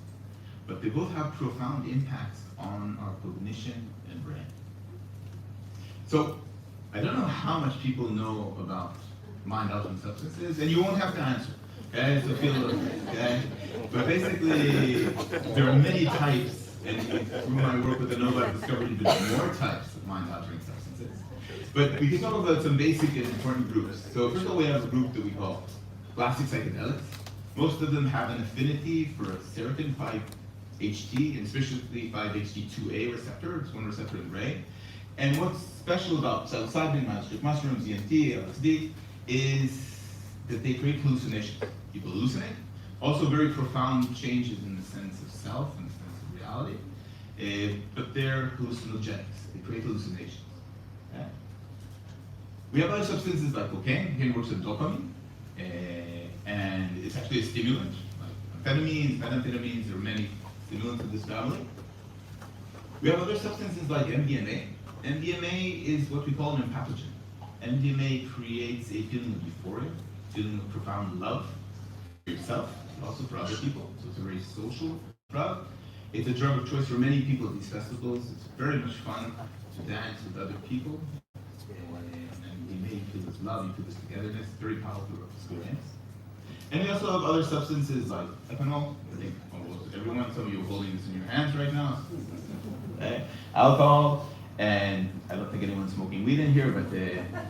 but they both have profound impacts on our cognition and brain. So I don't know how much people know about mind-altering substances, and you won't have to answer. Okay, so feel okay. But basically, there are many types, and through my work with the Nova, I've discovered even more types of mind-altering substances. But we can talk about some basic and important groups. So first of all, we have a group that we call classic psychedelics. Most of them have an affinity for a serotonin 5-HT, and especially 5-HT2A receptor. It's one receptor in the brain. And what's special about psilocybin, magic mushrooms, DMT, LSD, is that they create hallucinations. People hallucinate. Also very profound changes in the sense of self and the sense of reality. But they're hallucinogenics. They create hallucinations. Okay? We have other substances like cocaine. Cocaine works with dopamine. And it's actually a stimulant. Like amphetamines, methamphetamines, there are many stimulants of this family. We have other substances like MDMA. MDMA is what we call an empathogen. MDMA creates a feeling of euphoria, feeling of profound love for yourself, but also for other people. So it's a very social drug. It's a drug of choice for many people at these festivals. It's very much fun to dance with other people. And MDMA, you feel this love, you feel this togetherness, very powerful experience. And we also have other substances like ethanol. I think almost everyone, some of you are holding this in your hands right now. Alcohol, and I don't think anyone's smoking weed in here, but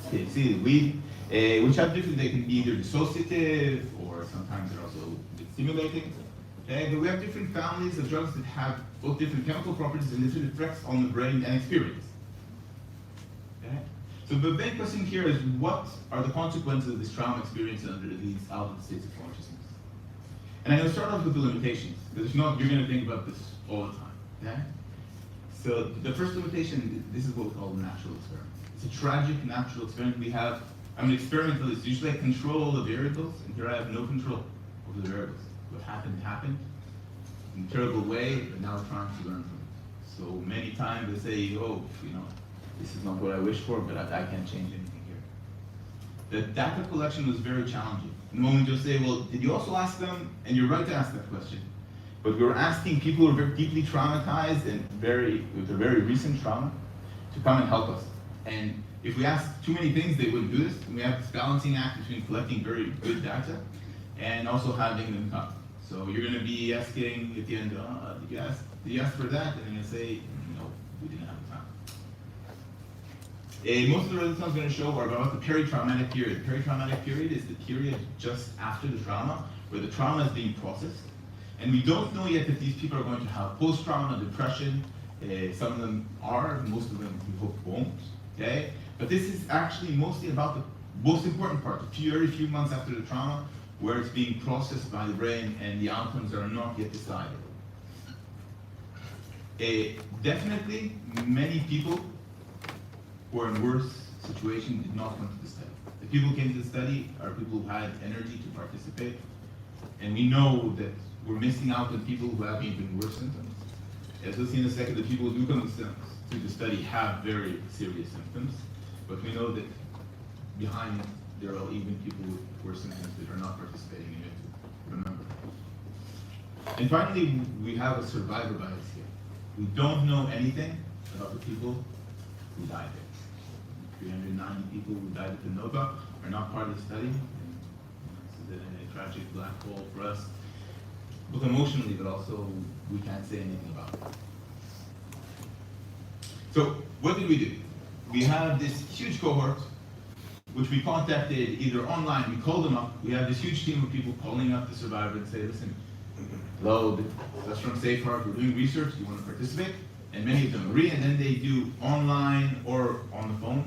see weed, which have different, they can be either dissociative or sometimes they're also a bit stimulating. But we have different families of drugs that have both different chemical properties and different effects on the brain and experience. Okay? So the main question here is, what are the consequences of this trauma experience under these altered states of consciousness? And I'm going to start off with the limitations, because if not, you're going to think about this all the time. Okay? So the first limitation, this is what we call a natural experiment. It's a tragic natural experiment. I'm an experimentalist. Usually I control all the variables, and here I have no control over the variables. What happened, happened in a terrible way, but now we're trying to learn from it. So many times they say, oh, this is not what I wished for, but I can't change anything here. The data collection was very challenging. In the moment you'll say, well, did you also ask them? And you're right to ask that question. But we were asking people who are very deeply traumatized and with a very recent trauma to come and help us. And if we asked too many things, they wouldn't do this. And we have this balancing act between collecting very good data and also having them come. So you're going to be asking at the end, did you ask for that? And then you say, no, we didn't have the time. Most of the results I'm going to show are about the peri-traumatic period. The peri-traumatic period is the period just after the trauma, where the trauma is being processed. And we don't know yet if these people are going to have post-trauma depression. Some of them are, most of them we hope won't. Okay? But this is actually mostly about the most important part, very few months after the trauma, where it's being processed by the brain and the outcomes are not yet decided. Definitely, many people who are in worse situations did not come to the study. The people who came to the study are people who had energy to participate. And we know that we're missing out on people who have even worse symptoms. As we'll see in a second, the people who do come to the study have very serious symptoms, but we know that behind there are even people with worse symptoms that are not participating in it, remember. And finally, we have a survivor bias here. We don't know anything about the people who died there. 390 people who died at the Nova are not part of the study. This is a tragic black hole for us, both emotionally, but also we can't say anything about it. So what did we do? We have this huge cohort, which we contacted either online, we called them up. We have this huge team of people calling up the survivor and say, listen, hello, that's from SafeHeart, we're doing research, do you want to participate? And many of them agree, and then they do online or on the phone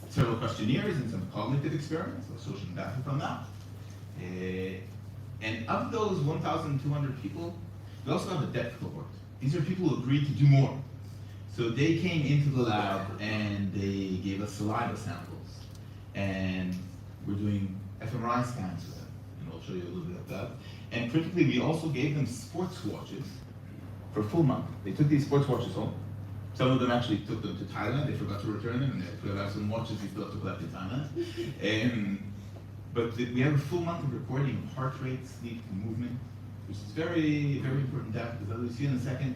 several questionnaires and some cognitive experiments, so social data from that. And of those 1,200 people, we also have a depth cohort. These are people who agreed to do more. So they came into the lab and they gave us saliva samples. And we're doing fMRI scans with them. And I'll show you a little bit of that. And critically, we also gave them sports watches for a full month. They took these sports watches home. Some of them actually took them to Thailand. They forgot to return them, and they have some watches we still have to collect in Thailand. But we have a full month of recording of heart rate, sleep, and movement, which is very, very important data, because as we'll see in a second,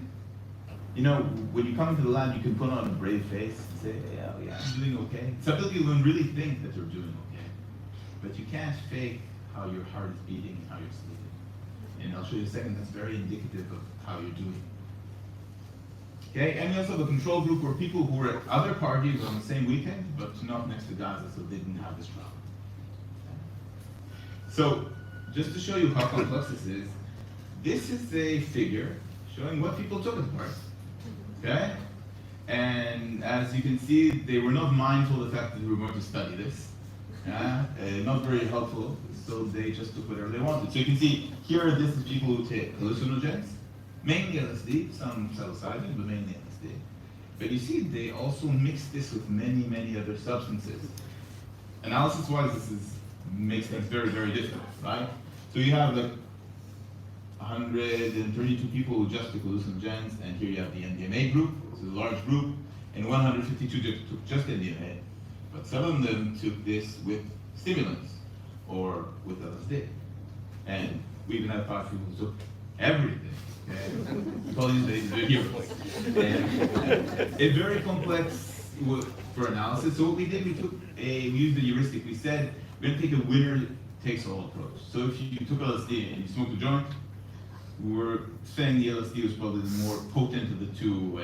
when you come into the lab, you can put on a brave face and say, yeah, I'm doing okay. Some people don't really think that they're doing okay, but you can't fake how your heart is beating and how you're sleeping. And I'll show you in a second, that's very indicative of how you're doing. Okay, and we also have a control group where people who were at other parties on the same weekend, but not next to Gaza, so they didn't have this problem. So, just to show you how complex this is a figure showing what people took at the party. Okay? And as you can see, they were not mindful of the fact that we were going to study this. Not very helpful, so they just took whatever they wanted. So you can see here, this is people who take hallucinogens, mainly LSD, some psilocybin, but mainly LSD. But you see, they also mix this with many, many other substances. Analysis-wise, makes things very, very different, right? So you have 132 people who just took hallucinogens, and here you have the MDMA group, it's a large group, and 152 took just MDMA, but some of them took this with stimulants or with LSD. And we even had 5 people who took everything. Okay? We call these the heroes. And it's very complex for analysis. So what we did, we used the heuristic. We said we're going to take a winner takes all approach. So if you took LSD and you smoked a joint, we're saying the LSD was probably the more potent of the two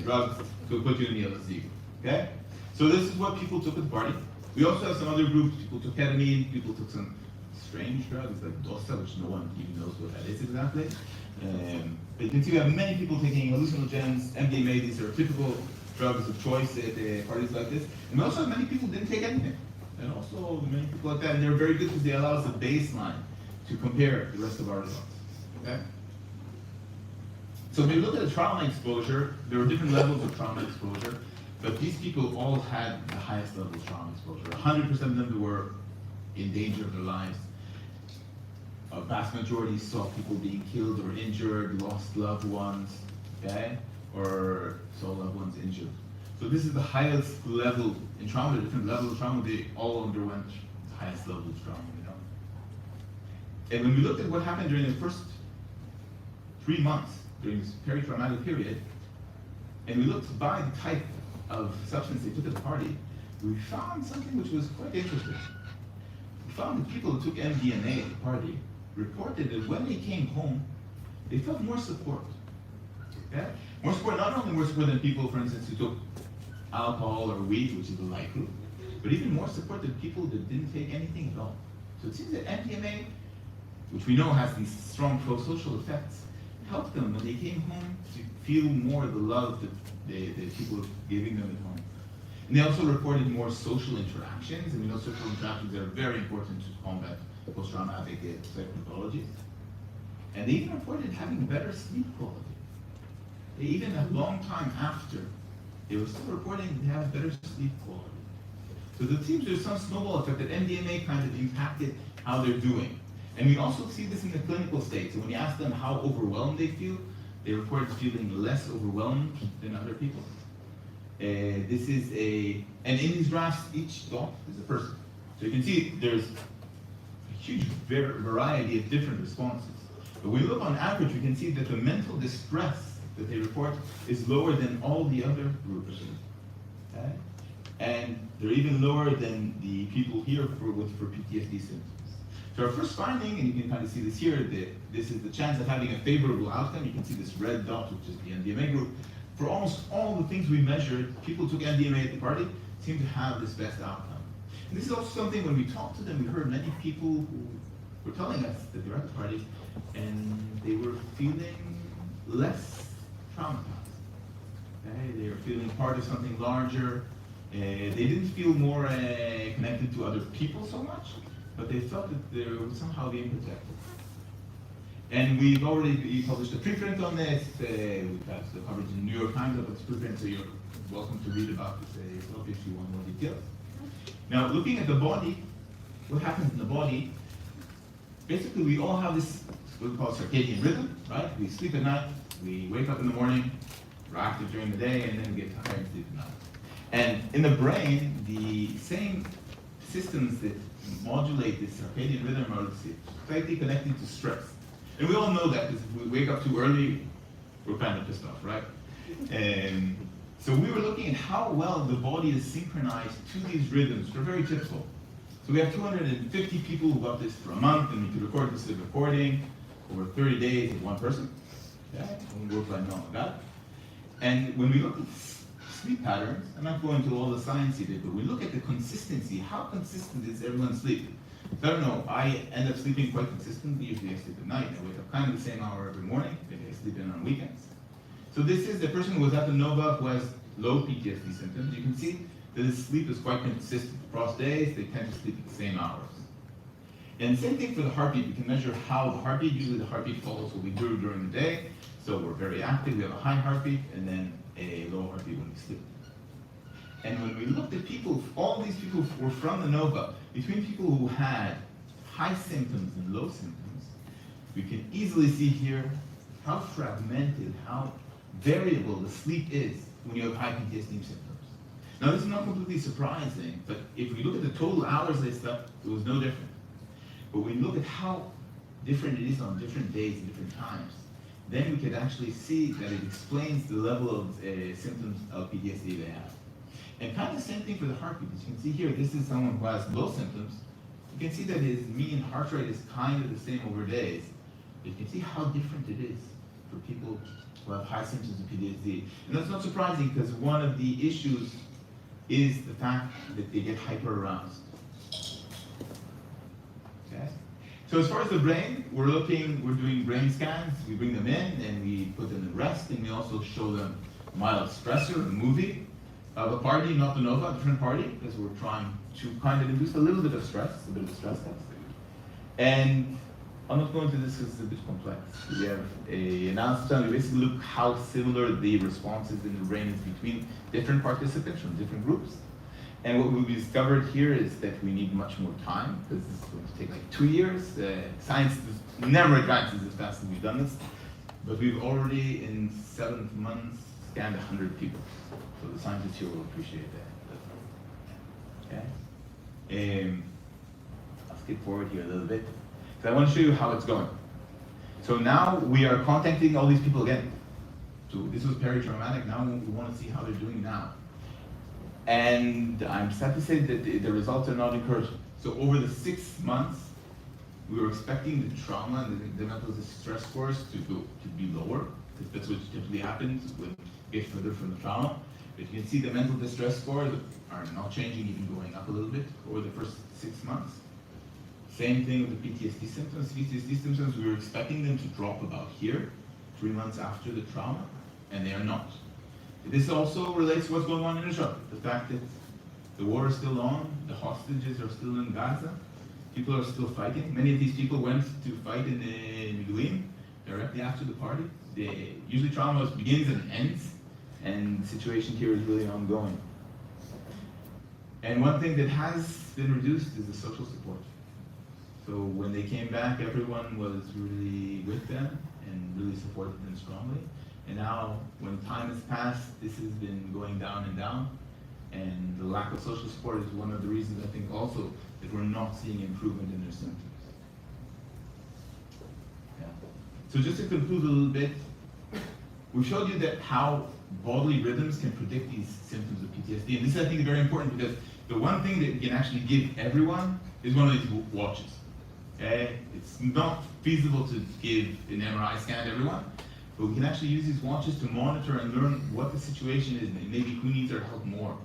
drugs to put you in the LSD group. Okay? So this is what people took at the party. We also have some other groups. People took ketamine, people took some strange drugs like dosa, which no one even knows what that is exactly. But you can see we have many people taking hallucinogens, MDMA, these are typical drugs of choice at parties like this. And we also have many people who didn't take anything. And also many people like that, and they're very good because they allow us a baseline to compare the rest of our results. Okay? So when you look at the trauma exposure, there were different levels of trauma exposure, but these people all had the highest level of trauma exposure. 100% of them were in danger of their lives. A vast majority saw people being killed or injured, lost loved ones, okay? Or saw loved ones injured. So this is the highest level in trauma, the different levels of trauma, they all underwent the highest level of trauma, you know? And when we looked at what happened during the first 3 months, during this peri-traumatic period, and we looked by the type of substance they took at the party, we found something which was quite interesting. We found that people who took MDMA at the party reported that when they came home, they felt more support. Okay? More support, not only more support than people, for instance, who took alcohol or weed, which is the light group, but even more support than people that didn't take anything at all. So it seems that MDMA, which we know has these strong pro-social effects, helped them when they came home to feel more the love that people were giving them at home. And they also reported more social interactions, and we know social interactions are very important to combat post-traumatic psychopathologies. And they even reported having better sleep quality. They even a long time after, they were still reporting they have better sleep quality. So it seems there's some snowball effect that MDMA kind of impacted how they're doing. And we also see this in the clinical state. So when you ask them how overwhelmed they feel, they reported feeling less overwhelmed than other people. And in these graphs, each dot is a person. So you can see there's a huge variety of different responses. But when we look on average, we can see that the mental distress that they report is lower than all the other groups. Okay? And they're even lower than the people here for PTSD symptoms. So our first finding, and you can kind of see this here, that this is the chance of having a favorable outcome. You can see this red dot, which is the MDMA group. For almost all the things we measured, people who took MDMA at the party seem to have this best outcome. And this is also something when we talked to them, we heard many people who were telling us that they were at the party and they were feeling less traumatized. Okay? They were feeling part of something larger. They didn't feel more connected to other people so much, but they felt that they were somehow being protected. And we've already published a preprint on this. We've got the coverage in the New York Times about this preprint, so you're welcome to read about this yourself if you want more details. Now, looking at the body, what happens in the body, basically we all have this, what we call circadian rhythm, right? We sleep at night, we wake up in the morning, we're active during the day, and then we get tired and sleep at night. And in the brain, the same systems that modulate this circadian rhythm are tightly connected to stress. And we all know that because if we wake up too early, we're kind of pissed off, right? So we were looking at how well the body is synchronized to these rhythms, which are very typical. So we have 250 people who got this for a month, and we could record this recording over 30 days with one person. Yeah, we work like no that. And when we look at sleep patterns, I'm not going to all the science you did, but we look at the consistency. How consistent is everyone's sleep? So I don't know, I end up sleeping quite consistently. Usually I sleep at night. I wake up kind of the same hour every morning. Maybe I sleep in on weekends. So this is the person who was at the Nova who has low PTSD symptoms. You can see that his sleep is quite consistent across days. They tend to sleep at the same hours. And same thing for the heartbeat. We can measure how the heartbeat, usually the heartbeat follows what we do during the day. So we're very active, we have a high heartbeat, and then a low heartbeat when we sleep. And when we looked at people, all these people were from the Nova, between people who had high symptoms and low symptoms, we can easily see here how fragmented, how variable the sleep is when you have high PTSD symptoms. Now this is not completely surprising, but if we look at the total hours they slept, it was no different. But when we look at how different it is on different days and different times, then we can actually see that it explains the level of symptoms of PTSD they have. And kind of the same thing for the heartbeat. As you can see here, this is someone who has low symptoms. You can see that his mean heart rate is kind of the same over days. You can see how different it is for people who have high symptoms of PTSD. And that's not surprising because one of the issues is the fact that they get hyper-aroused. Okay? So as far as the brain, we're doing brain scans. We bring them in and we put them to rest, and we also show them mild stressor, a movie of a party, not the Nova, a different party, because we're trying to kind of induce a little bit of stress, a bit of stress test. And I'm not going to this because it's a bit complex. We have an analysis done. We basically look how similar the responses in the brain is between different participants from different groups. And what we discovered here is that we need much more time, because this is going to take like 2 years. Science never advances as fast as we've done this. But we've already, in 7 months, scanned 100 people. So the scientists here will appreciate that. Okay? I'll skip forward here a little bit. So I want to show you how it's going. So now we are contacting all these people again. So this was peri-traumatic. Now we want to see how they're doing now. And I'm sad to say that the results are not encouraging. So over the 6 months, we were expecting the trauma and the mental distress scores to be lower, because that's what typically happens when you get further from the trauma. But you can see the mental distress scores are not changing, even going up a little bit over the first 6 months. Same thing with the PTSD symptoms. PTSD symptoms, we were expecting them to drop about here, 3 months after the trauma, and they are not. This also relates to what's going on in Israel. The fact that the war is still on, the hostages are still in Gaza, people are still fighting. Many of these people went to fight in Miluim directly after the party. Usually trauma begins and ends, and the situation here is really ongoing. And one thing that has been reduced is the social support. So when they came back, everyone was really with them and really supported them strongly. And now, when time has passed, this has been going down and down. And the lack of social support is one of the reasons, I think, also that we're not seeing improvement in their symptoms. Yeah. So just to conclude a little bit, we showed you that how bodily rhythms can predict these symptoms of PTSD. And this is, I think, very important, because the one thing that we can actually give everyone is one of these watches. Okay? It's not feasible to give an MRI scan to everyone, but we can actually use these watches to monitor and learn what the situation is and maybe who needs our help more.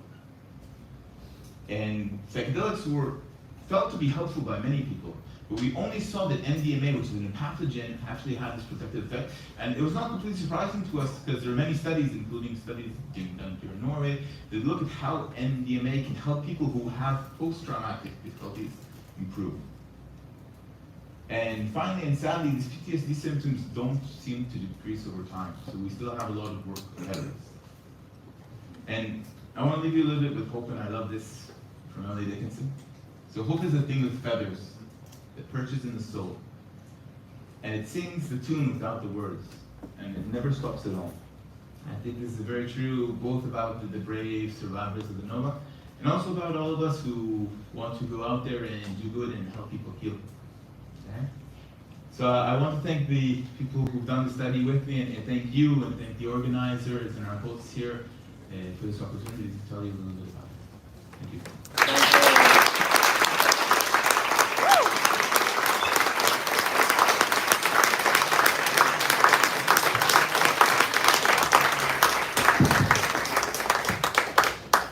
And psychedelics were felt to be helpful by many people, but we only saw that MDMA, which is an pathogen, actually had this protective effect. And it was not completely surprising to us, because there are many studies, including studies being done here in Norway, that look at how MDMA can help people who have post-traumatic difficulties improve. And finally, and sadly, these PTSD symptoms don't seem to decrease over time, so we still have a lot of work ahead of us. And I want to leave you a little bit with hope, and I love this from Emily Dickinson. So hope is a thing with feathers that perches in the soul, and it sings the tune without the words, and it never stops at all. I think this is very true both about the brave survivors of the Nova, and also about all of us who want to go out there and do good and help people heal. Okay? So I want to thank the people who've done the study with me, and thank you, and thank the organizers and our hosts here for this opportunity to tell you a little bit about it. Thank you.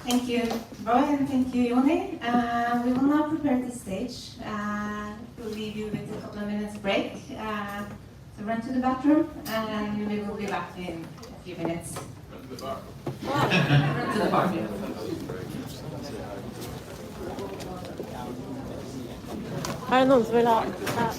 Thank you, Roy, and thank you, Yoni. We will now prepare the stage. We'll leave you with a couple of minutes break. So run to the bathroom, and we will be back in a few minutes. Run to the bar. Run to the bar. Er det noen som vil ha? Ja.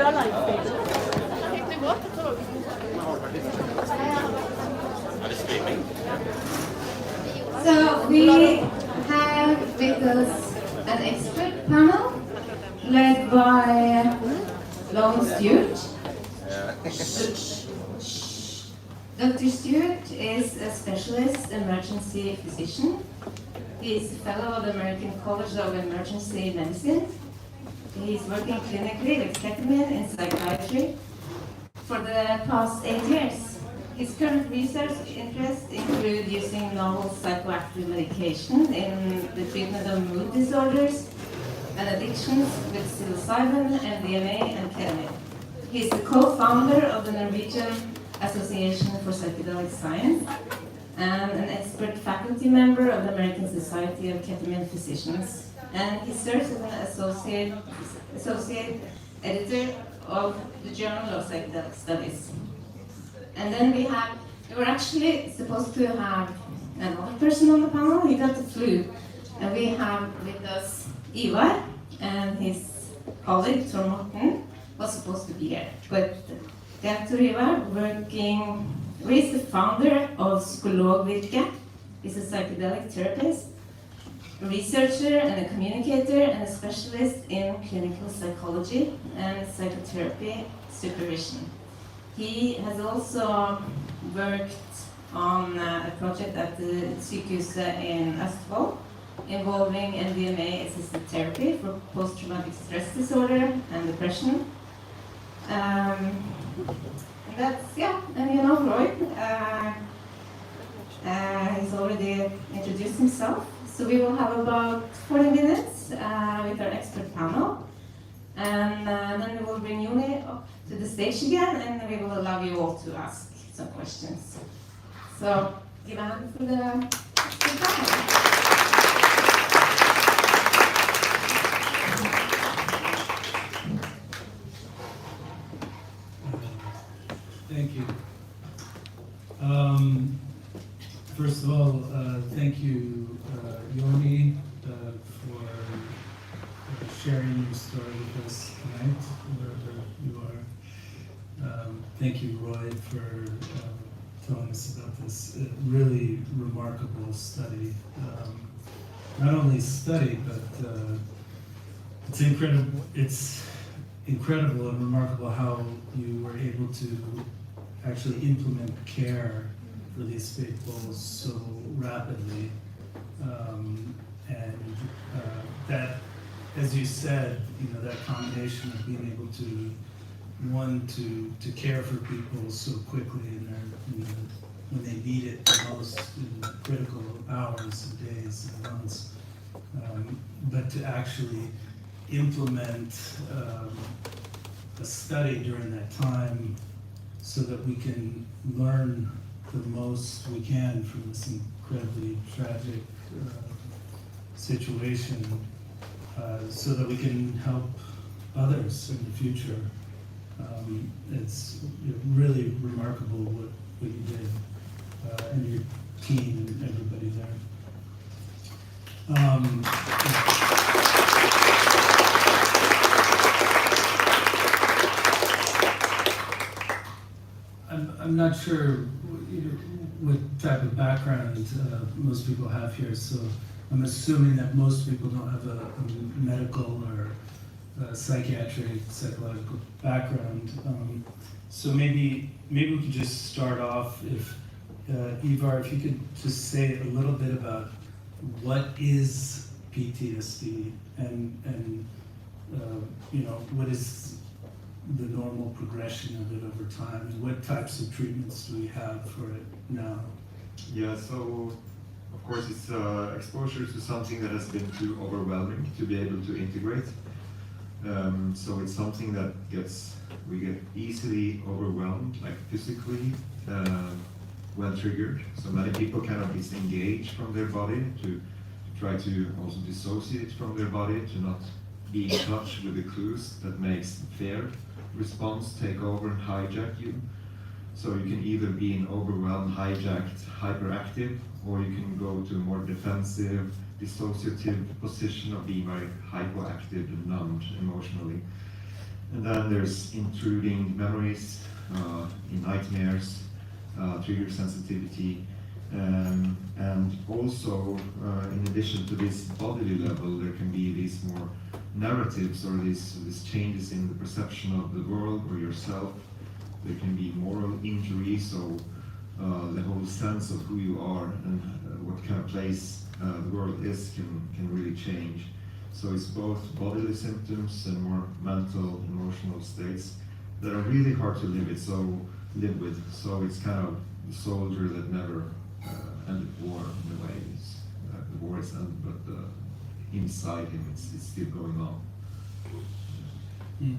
kjøre livestream. So we have with us an expert panel led by Lowan Stewart. Dr. Stewart is a specialist emergency physician. He is a fellow of the American College of Emergency Medicine. He's working clinically with ketamine in psychiatry for the past 8 years. His current research interests include using novel psychoactive medication in the treatment of mood disorders and addictions with psilocybin, MDMA, and ketamine. He's the co-founder of the Norwegian Association for Psychedelic Science and an expert faculty member of the American Society of Ketamine Physicians. And he serves as an associate editor of the Journal of Psychedelic Studies. And then we were actually supposed to have another person on the panel. He got the flu. And we have with us Ivar and his colleague, Tor Morten, was supposed to be here. But Dr. Ivar he's the founder of Psykologvirke. He's a psychedelic therapist, a researcher and a communicator, and a specialist in clinical psychology and psychotherapy supervision. He has also worked on a project at the Sykehuset in Østfold involving MDMA-assisted therapy for post-traumatic stress disorder and depression. And you know Roy, he's already introduced himself. So we will have about 40 minutes with our expert panel. And then we will bring Yoni up to the stage again, and we will allow you all to ask some questions. So give a hand for the expert panel. Thank you. First of all, thank you, Yoni, for sharing your story with us tonight, wherever you are. Thank you, Roy, for telling us about this really remarkable study. Not only study, but it's incredible. It's incredible and remarkable how you were able to actually implement care for these people so rapidly, and that, as you said, that combination of being able to care for people so quickly when they need it the most in critical hours and days and months, but to actually implement a study during that time so that we can learn the most we can from this incredibly tragic situation, so that we can help others in the future. It's really remarkable what you did, and your team and everybody there. I'm not sure what type of background most people have here, so I'm assuming that most people don't have a medical or psychiatric, psychological background. So maybe we could just start off, if Ivar, if you could just say a little bit about what is PTSD and what is the normal progression of it over time, and what types of treatments do we have for it now? Yeah, so of course it's exposure to something that has been too overwhelming to be able to integrate. So it's something that we get easily overwhelmed, like physically, when triggered. So many people kind of disengage from their body to try to also dissociate from their body, to not be in touch with the clues that makes fear response take over and hijack you. So you can either be in overwhelmed, hijacked, hyperactive, or you can go to a more defensive, dissociative position of being very hypoactive and numbed emotionally. And then there's intruding memories, in nightmares, trigger sensitivity, and also, in addition to this bodily level, there can be these more narratives or these changes in the perception of the world or yourself. There can be moral injury, so the whole sense of who you are and what kind of place the world is can really change. So it's both bodily symptoms and more mental, emotional states that are really hard to live with. So it's kind of the soldier that never ended war in a way. The war is ended, but inside him it's still going on. Mm.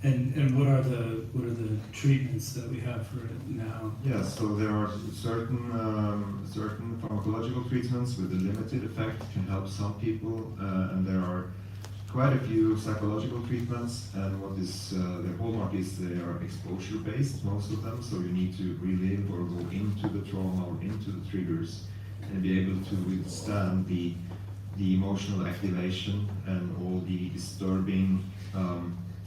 And what are the treatments that we have for it now? Yes, so there are certain pharmacological treatments with a limited effect can help some people, and there are quite a few psychological treatments. And what is the hallmark is they are exposure based, most of them. So you need to relive or go into the trauma or into the triggers and be able to withstand the emotional activation and all the disturbing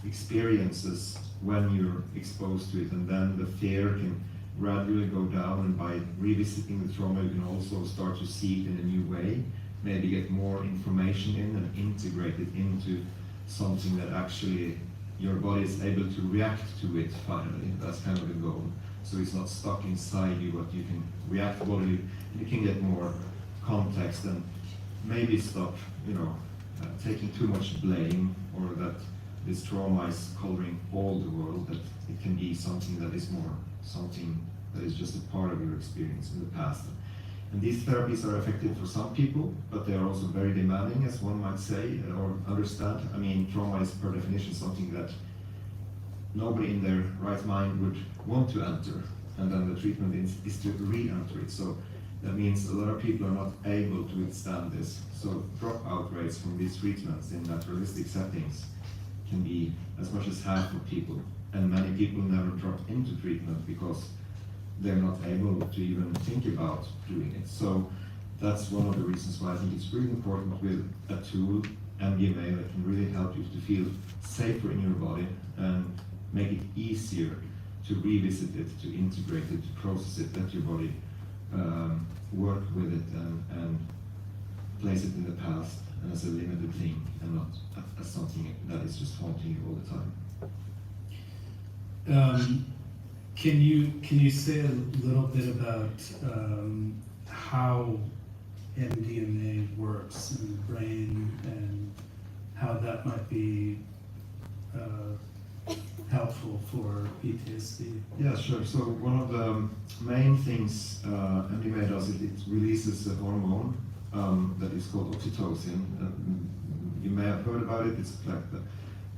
experiences when you're exposed to it, and then the fear can gradually go down, and by revisiting the trauma you can also start to see it in a new way, maybe get more information in and integrate it into something that actually your body is able to react to it finally. That's kind of the goal. So it's not stuck inside you, but you can react bodily, and you can get more context and maybe stop, taking too much blame, or that this trauma is coloring all the world, that it can be something that is more something that is just a part of your experience in the past. And these therapies are effective for some people, but they are also very demanding, as one might say, or understand. I mean, trauma is per definition something that nobody in their right mind would want to enter, and then the treatment is to re-enter it. So that means a lot of people are not able to withstand this. So dropout rates from these treatments in naturalistic settings can be as much as half of people, and many people never drop into treatment because they're not able to even think about doing it. So that's one of the reasons why I think it's really important with a tool, MDMA, that can really help you to feel safer in your body and make it easier to revisit it, to integrate it, to process it, let your body work with it and place it in the past and as a limited thing, and not as something that is just haunting you all the time. Can you say a little bit about how MDMA works in the brain and how that might be helpful for PTSD? Yeah, sure. So one of the main things MDMA does is it releases a hormone that is called oxytocin. You may have heard about it. It's like the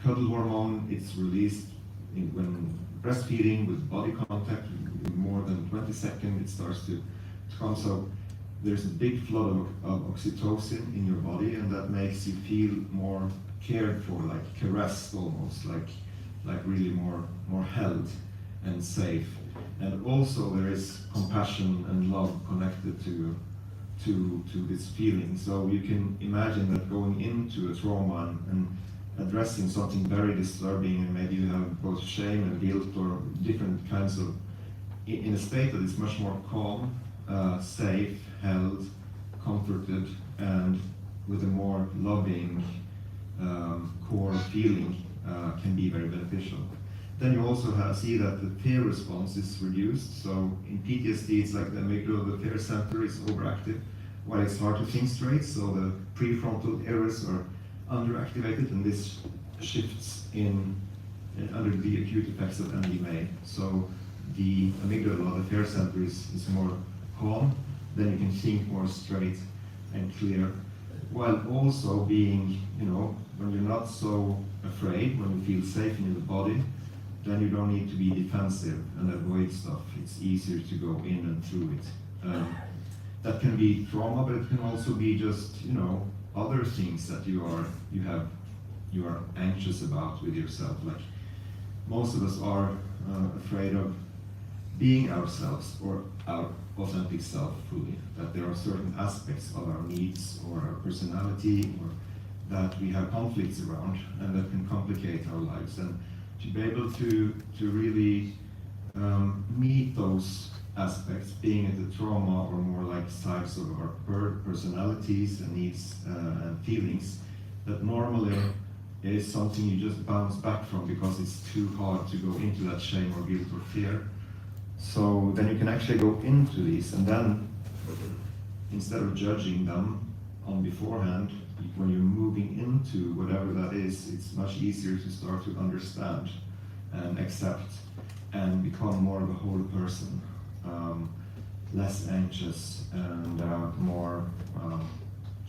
cuddle hormone. It's released when breastfeeding with body contact. In more than 20 seconds it starts to come. So there's a big flood of oxytocin in your body, and that makes you feel more cared for, like caressed almost, like really more held and safe. And also there is compassion and love connected to this feeling. So you can imagine that going into a trauma and addressing something very disturbing, and maybe you have both shame and guilt or different kinds of, in a state that is much more calm, safe, held, comforted, and with a more loving core feeling, can be very beneficial. Then you also see that the fear response is reduced. So in PTSD, it's like the amygdala, the fear center, is overactive, while it's hard to think straight. So the prefrontal areas are underactivated, and this shifts under the acute effects of MDMA. So the amygdala, the fear center, is more calm. Then you can think more straight and clear, while also being, when you're not so afraid, when you feel safe in your body, then you don't need to be defensive and avoid stuff. It's easier to go in and through it. That can be trauma, but it can also be just, other things that you are anxious about with yourself. Like most of us are afraid of being ourselves or our authentic self fully. That there are certain aspects of our needs or our personality or that we have conflicts around and that can complicate our lives, and to be able to really meet those aspects, being it the trauma or more like sides of our personalities and needs and feelings that normally is something you just bounce back from because it's too hard to go into that shame or guilt or fear. So then you can actually go into these, and then instead of judging them on beforehand, when you're moving into whatever that is, it's much easier to start to understand and accept and become more of a whole person, less anxious and more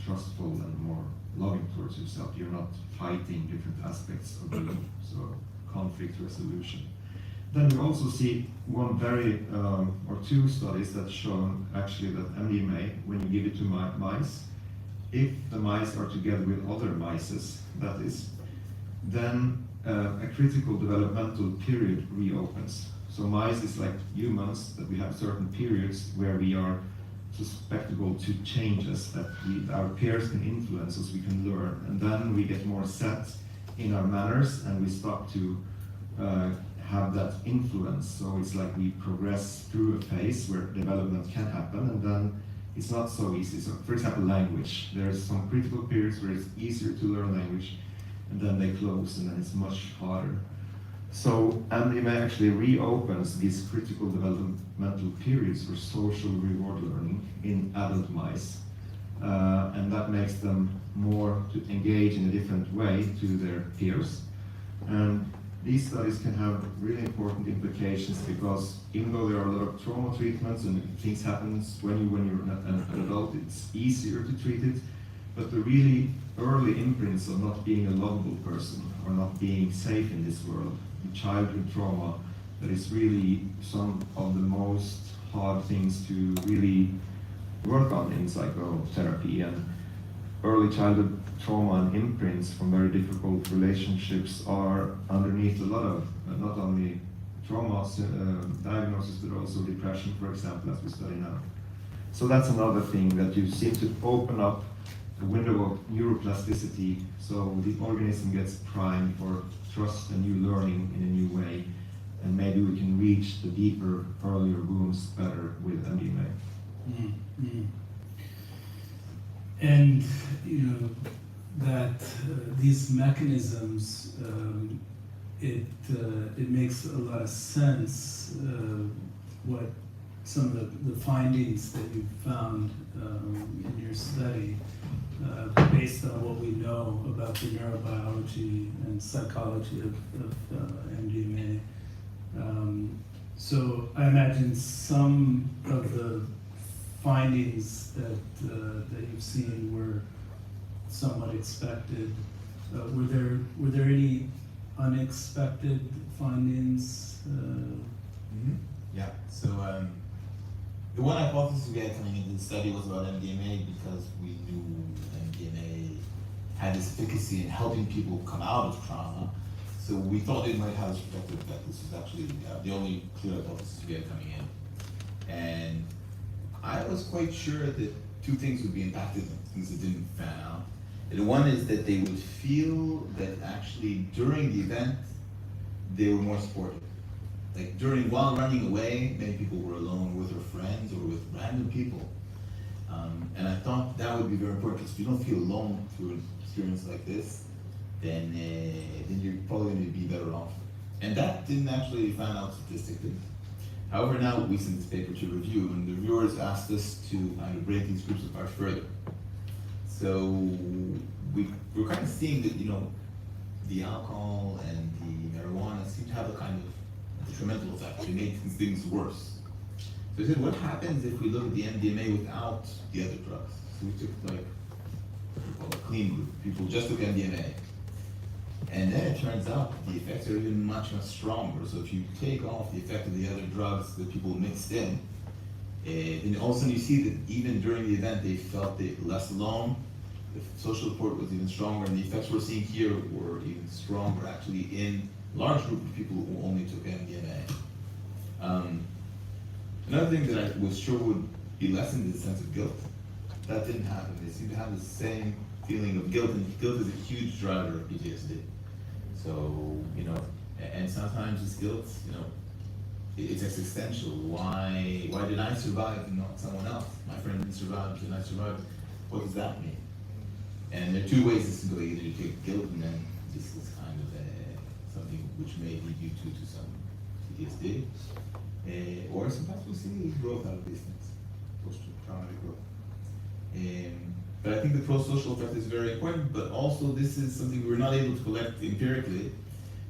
trustful and more loving towards yourself. You're not fighting different aspects of you, so conflict resolution. Then we also see one or two studies that show actually that MDMA, when you give it to mice, if the mice are together with other mice, that is, then a critical developmental period reopens. So mice is like humans, that we have certain periods where we are susceptible to changes that our peers can influence us, we can learn, and then we get more set in our manners and we stop to have that influence. So it's like we progress through a phase where development can happen, and then it's not so easy. So for example, language, there's some critical periods where it's easier to learn language, and then they close and then it's much harder. So MDMA actually reopens these critical developmental periods for social reward learning in adult mice, and that makes them more to engage in a different way to their peers. And these studies can have really important implications because even though there are a lot of trauma treatments and things happen when you're an adult, it's easier to treat it, but the really early imprints of not being a lovable person or not being safe in this world, childhood trauma, that is really some of the most hard things to really work on in psychotherapy. And early childhood trauma and imprints from very difficult relationships are underneath a lot of not only trauma diagnosis but also depression, for example, as we study now. So that's another thing, that you seem to open up the window of neuroplasticity, so the organism gets primed for trust and new learning in a new way, and maybe we can reach the deeper, earlier wounds better with MDMA. Mm-hmm. And you know that these mechanisms, it makes a lot of sense. What some of the findings that you found in your study, based on what we know about the neurobiology and psychology of MDMA. So I imagine some of the findings that you've seen were somewhat expected. Were there any unexpected findings? Yeah. So the one hypothesis we had coming into the study was about MDMA because we knew MDMA had this efficacy in helping people come out of trauma. So we thought it might have this protective effect. This is actually the only clear hypothesis we had coming in. And I was quite sure that two things would be impacted, things that didn't fan out. And one is that they would feel that actually during the event, they were more supportive. Like while running away, many people were alone with their friends or with random people. And I thought that would be very important, because if you don't feel alone through an experience like this, then you're probably going to be better off. And that didn't actually fan out statistically. However, now we sent this paper to review, and the reviewers asked us to kind of break these groups apart further. So we're kind of seeing that, the alcohol and the marijuana seem to have a kind of detrimental effect. They make things worse. So I said, what happens if we look at the MDMA without the other drugs? So we took what we call a clean group. People just took MDMA. And then it turns out the effects are even much, much stronger. So if you take off the effect of the other drugs that people mixed in, then all of a sudden you see that even during the event they felt less alone, the social support was even stronger, and the effects we're seeing here were even stronger actually in large group of people who only took MDMA. Another thing that I was sure would be lessened is the sense of guilt. That didn't happen. They seem to have the same feeling of guilt, and guilt is a huge driver of PTSD. So, you know, and sometimes this guilt, you know, it's existential. Why did I survive and not someone else? My friend didn't survive, did I survive? What does that mean? And there are two ways this can go. Either you take guilt and then this is kind of something which may lead you to some PTSD, or sometimes we see growth out of these things, post-traumatic growth. But I think the pro-social effect is very important, but also this is something we're not able to collect empirically,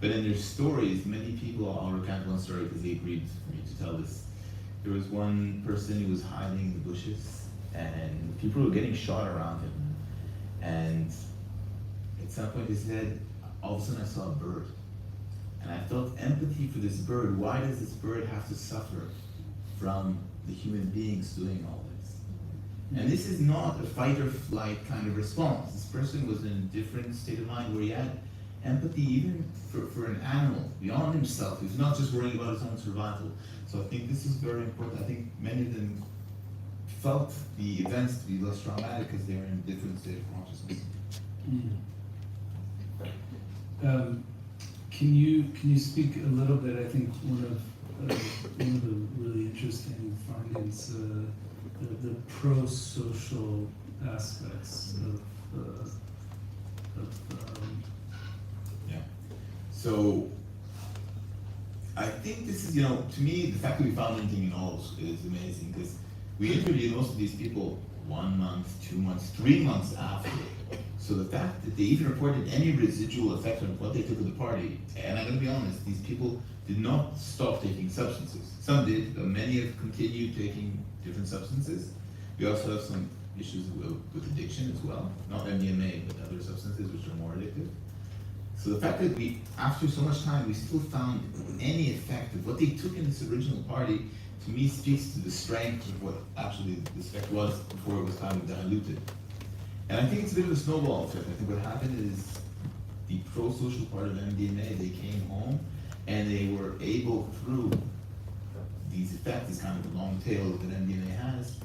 but in their stories, many people, I'll recount one story because they agreed for me to tell this. There was one person who was hiding in the bushes, and people were getting shot around him. And at some point he said, all of a sudden I saw a bird. And I felt empathy for this bird. Why does this bird have to suffer from the human beings doing all this? And this is not a fight or flight kind of response. This person was in a different state of mind where he had empathy even for an animal, beyond himself. He was not just worrying about his own survival. So I think this is very important. I think many of them felt the events to be less traumatic because they were in a different state of consciousness. Can you speak a little bit? I think one of the really interesting findings, the pro-social aspects of Yeah. So I think this is, you know, to me, the fact that we found anything in all is amazing because we interviewed most of these people 1 month, 2 months, 3 months after. So the fact that they even reported any residual effect on what they took at the party, and I'm going to be honest, these people did not stop taking substances. Some did, but many have continued taking different substances. We also have some issues with addiction as well, not MDMA, but other substances which are more addictive. So the fact that we, after so much time, we still found any effect of what they took in this original party, to me speaks to the strength of what actually this effect was before it was kind of diluted. And I think it's a bit of a snowball effect. I think what happened is the pro-social part of MDMA, they came home and they were able, through these effects, this kind of long tail that MDMA has,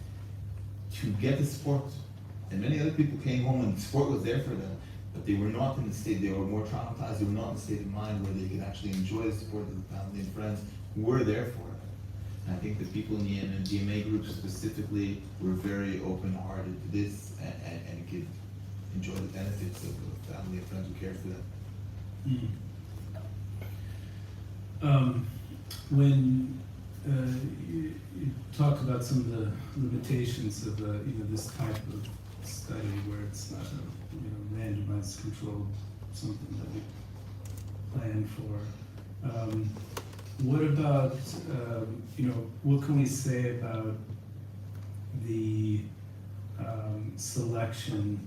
to get the support. And many other people came home and the support was there for them, but they were not in the state, they were more traumatized, they were not in the state of mind where they could actually enjoy the support of the family and friends who were there for them. And I think the people in the MDMA group specifically were very open-hearted to this and could enjoy the benefits of the family and friends who cared for them. When you talk about some of the limitations of this type of study where it's not a randomized controlled something that we plan for. What about what can we say about the selection,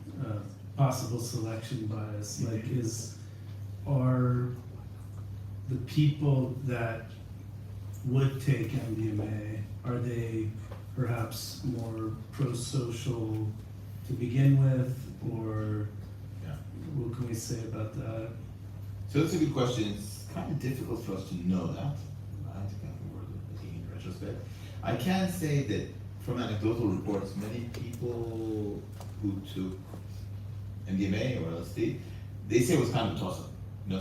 possible selection bias? Like, are the people that would take MDMA, are they perhaps more pro-social to begin with, or what can we say about that? So that's a good question. It's kind of difficult for us to know that, right? Kind of looking in retrospect. I can say that from anecdotal reports, many people who took MDMA or LSD, they say it was kind of a toss-up.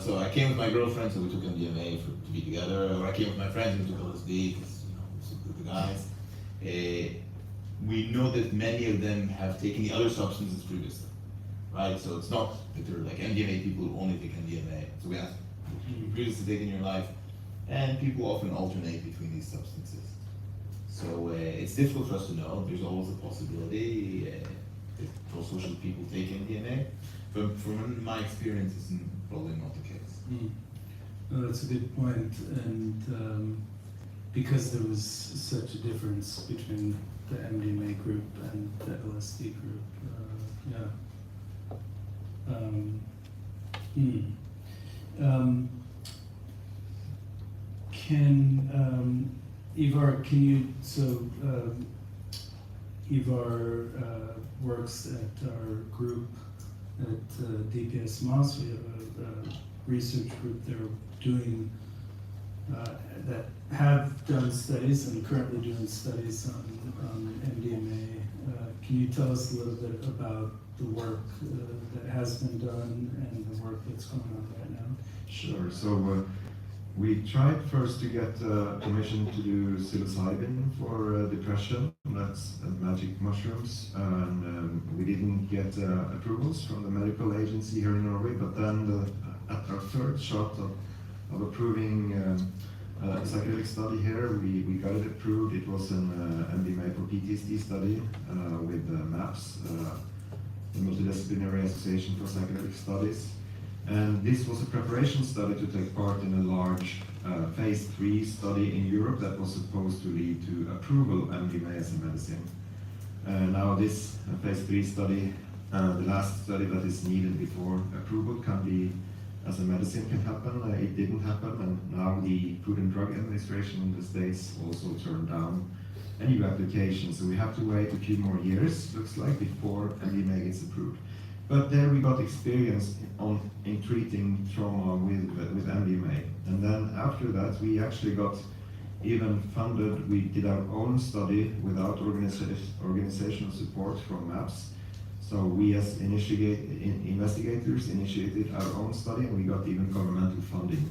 So I came with my girlfriend, so we took MDMA to be together, or I came with my friends and we took LSD because we're the guys. We know that many of them have taken the other substances previously, right? So it's not that they're like MDMA people who only take MDMA. So we ask, you previously taken in your life, and people often alternate between these substances. So it's difficult for us to know. There's always a possibility that pro-social people take MDMA, but from my experience, it's probably not the case. No, that's a good point, and because there was such a difference between the MDMA group and the LSD group, Ivar, Ivar works at our group at DPS Moss. We have a research group there doing that have done studies and currently doing studies on MDMA. Can you tell us a little bit about the work that has been done and the work that's going on right now? Sure. So we tried first to get permission to do psilocybin for depression. That's magic mushrooms, and we didn't get approvals from the medical agency here in Norway. But then at our third shot of approving a psychedelic study here, we got it approved. It was an MDMA for PTSD study with MAPS, the Multidisciplinary Association for Psychedelic Studies. And this was a preparation study to take part in a large phase 3 study in Europe that was supposed to lead to approval of MDMA as a medicine. Now this phase 3 study, the last study that is needed before approval can be as a medicine can happen. It didn't happen, and now the Food and Drug Administration in the States also turned down a new application. So we have to wait a few more years, looks like, before MDMA gets approved. But there we got experience in treating trauma with MDMA. And then after that, we actually got even funded. We did our own study without organizational support from MAPS. So we as investigators initiated our own study, and we got even governmental funding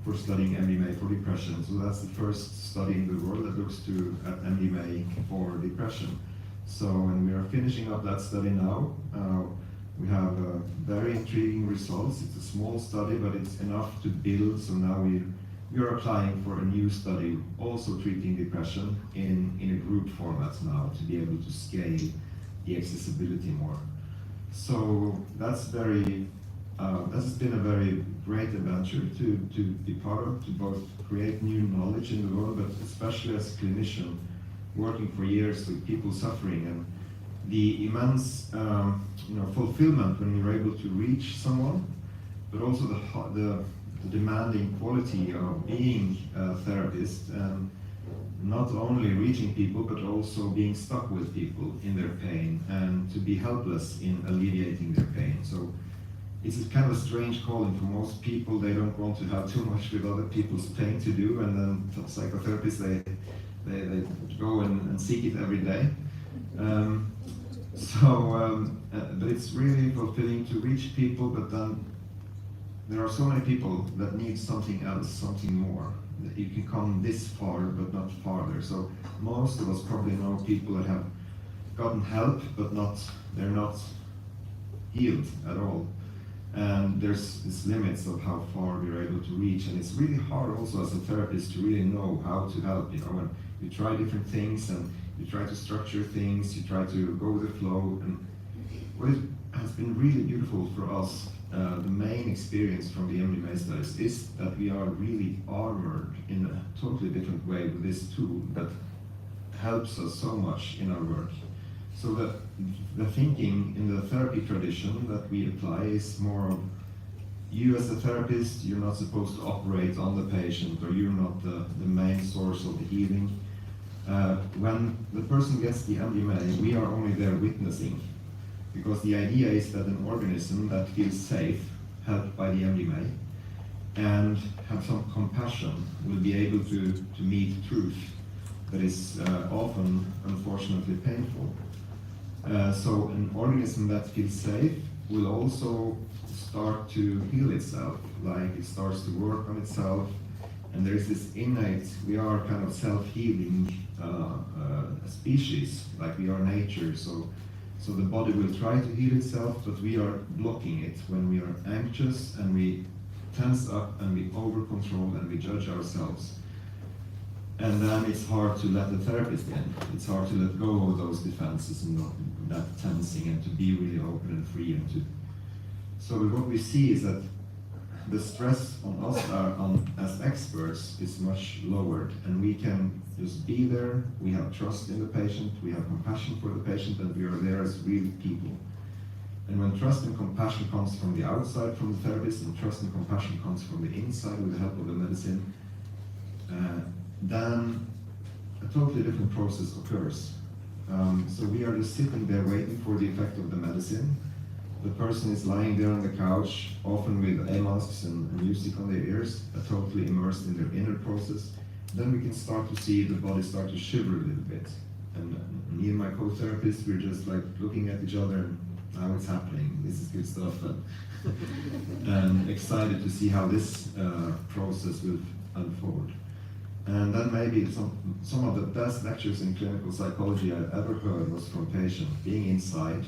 for studying MDMA for depression. So that's the first study in the world that looks at MDMA for depression. So, and we are finishing up that study now. We have very intriguing results. It's a small study, but it's enough to build. So now we are applying for a new study, also treating depression in a group format now, to be able to scale the accessibility more. So that's very, that's been a very great adventure to be part of, to both create new knowledge in the world, but especially as a clinician working for years with people suffering, and the immense fulfillment when you're able to reach someone, but also the demanding quality of being a therapist, and not only reaching people, but also being stuck with people in their pain and to be helpless in alleviating their pain. So it's a kind of a strange calling for most people. They don't want to have too much with other people's pain to do, and then psychotherapists, they go and seek it every day. But it's really fulfilling to reach people, but then there are so many people that need something else, something more. You can come this far, but not farther. So most of us probably know people that have gotten help, but they're not healed at all. And there's limits of how far we're able to reach, and it's really hard also as a therapist to really know how to help. When you try different things and you try to structure things, you try to go with the flow. And what has been really beautiful for us, the main experience from the MDMA studies, is that we are really armored in a totally different way with this tool that helps us so much in our work. So the thinking in the therapy tradition that we apply is more of, you as a therapist, you're not supposed to operate on the patient, or you're not the main source of the healing. When the person gets the MDMA, we are only there witnessing. Because the idea is that an organism that feels safe, helped by the MDMA, and have some compassion, will be able to meet truth that is often, unfortunately, painful. So an organism that feels safe will also start to heal itself, like it starts to work on itself, and there's this innate, we are kind of self-healing species, like we are nature. So the body will try to heal itself, but we are blocking it when we are anxious, and we tense up, and we over-control, and we judge ourselves. And then it's hard to let the therapist in. It's hard to let go of those defenses and that tensing, and to be really open and free. So what we see is that the stress on us as experts is much lowered, and we can just be there. We have trust in the patient, we have compassion for the patient, and we are there as real people. And when trust and compassion comes from the outside, from the therapist, and trust and compassion comes from the inside with the help of the medicine, then a totally different process occurs. So we are just sitting there waiting for the effect of the medicine. The person is lying there on the couch, often with eye masks and music on their ears, totally immersed in their inner process. Then we can start to see the body start to shiver a little bit. and me and my co-therapist, we're just like looking at each other and now it's happening. This is good stuff, and excited to see how this process will unfold. And then maybe some of the best lectures in clinical psychology I've ever heard was from patients being inside,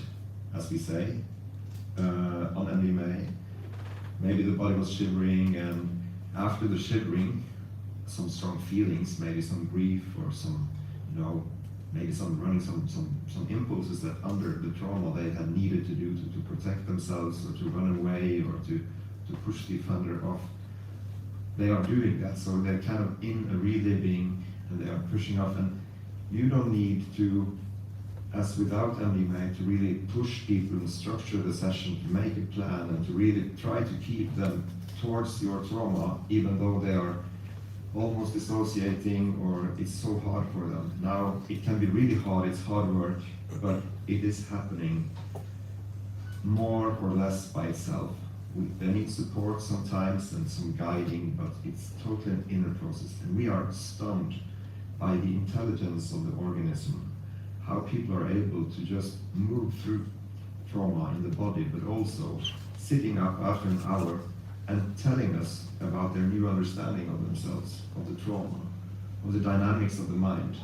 as we say, on MDMA. Maybe the body was shivering, and after the shivering, some strong feelings, maybe some grief or some, maybe some impulses that under the trauma they had needed to do to protect themselves or to run away or to push the offender off. They are doing that, so they're kind of in a reliving and they are pushing off. And you don't need to, as without MDMA, to really push people and structure the session to make a plan and to really try to keep them towards your trauma, even though they are almost dissociating or it's so hard for them. Now, it can be really hard, it's hard work, but it is happening more or less by itself. They need support sometimes and some guiding, but it's totally an inner process. And we are stunned by the intelligence of the organism, how people are able to just move through trauma in the body, but also sitting up after an hour and telling us about their new understanding of themselves, of the trauma, of the dynamics of the mind.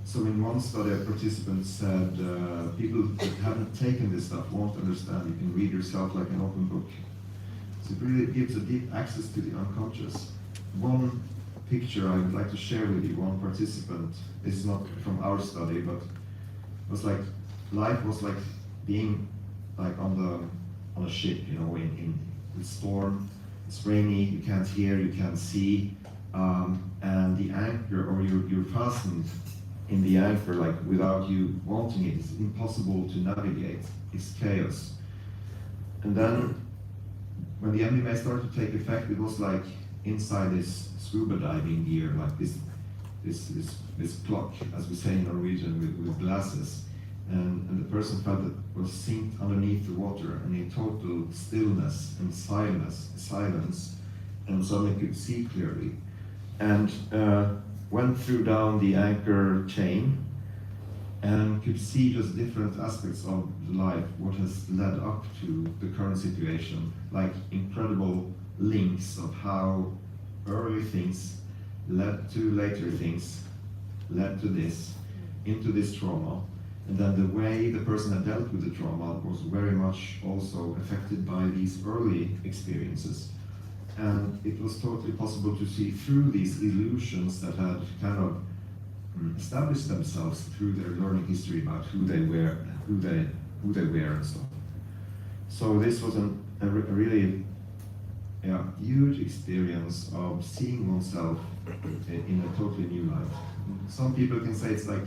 So in one study, a participant said, people that haven't taken this stuff won't understand. You can read yourself like an open book. So it really gives a deep access to the unconscious. One picture I would like to share with you, one participant, this is not from our study, but it was like, life was like being like on a ship, in storm. It's rainy, you can't hear, you can't see, and the anchor, or you're fastened in the anchor, like without you wanting it. It's impossible to navigate. It's chaos. And then when the MDMA started to take effect, it was like inside this scuba diving gear, like this clock, as we say in Norwegian, with glasses. And the person felt it was synced underneath the water and in total stillness and silence, and suddenly could see clearly. And went through down the anchor chain and could see just different aspects of life, what has led up to the current situation, like incredible links of how early things led to later things, led to this, into this trauma. And then the way the person had dealt with the trauma was very much also affected by these early experiences. And it was totally possible to see through these illusions that had kind of established themselves through their learning history about who they were, who they were and stuff. So this was a really huge experience of seeing oneself in a totally new light. Some people can say it's like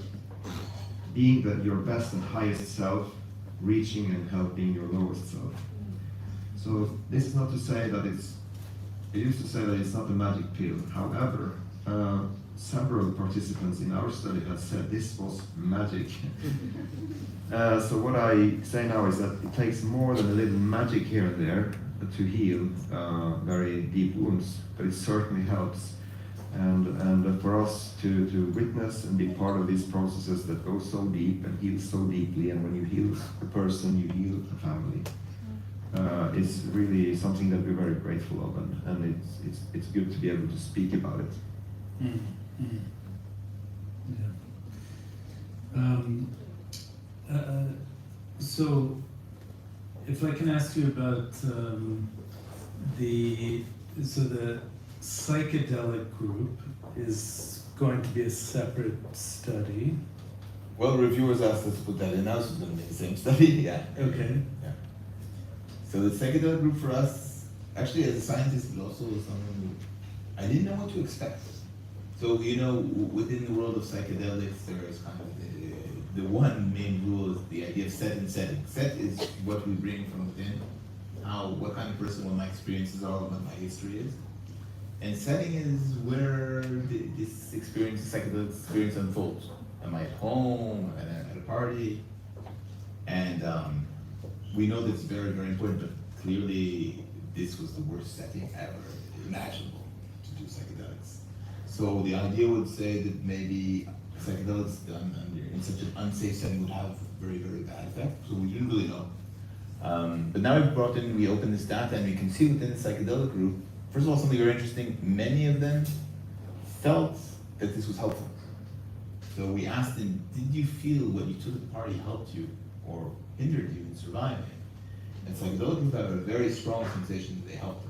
being your best and highest self, reaching and helping your lowest self. So this is not to say that I used to say that it's not a magic pill. However, several participants in our study had said this was magic. So what I say now is that it takes more than a little magic here and there to heal very deep wounds, but it certainly helps. And for us to witness and be part of these processes that go so deep and heal so deeply, and when you heal a person, you heal a family. It's really something that we're very grateful of, and it's good to be able to speak about it. Mm-hmm. Yeah. So, if I can ask you about the psychedelic group is going to be a separate study. Well, reviewers asked us to put that in. Ours is going to be the same study. Yeah. Okay. Yeah. So the psychedelic group for us, actually, as a scientist, but also as someone who I didn't know what to expect. So within the world of psychedelics, there is kind of the one main rule is the idea of set and setting. Set is what we bring from within, what kind of person, what my experiences are, what my history is. And setting is where this experience, psychedelic experience unfolds. Am I at home? Am I at a party? And we know that's very, very important, but clearly this was the worst setting ever imaginable to do psychedelics. So the idea would say that maybe psychedelics done in such an unsafe setting would have very, very bad effect, so we didn't really know. But now we opened this data and we can see within the psychedelic group, first of all, something very interesting, many of them felt that this was helpful. So we asked them, did you feel what you took at the party helped you or hindered you in surviving? And psychedelic group have a very strong sensation that they helped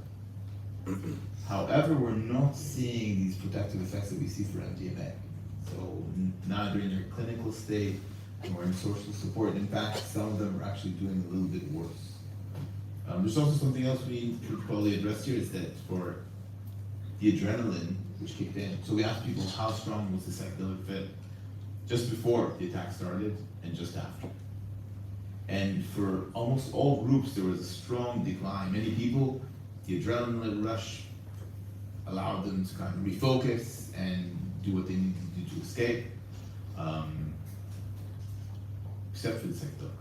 them. However, we're not seeing these protective effects that we see for MDMA. So neither in their clinical state or in social support. In fact, some of them are actually doing a little bit worse. There's also something else we should probably address here, is that for the adrenaline, which kicked in, so we asked people how strong was the psychedelic fit just before the attack started and just after. And for almost all groups, there was a strong decline. Many people, the adrenaline rush allowed them to kind of refocus and do what they needed to do to escape, except for the psychedelic group.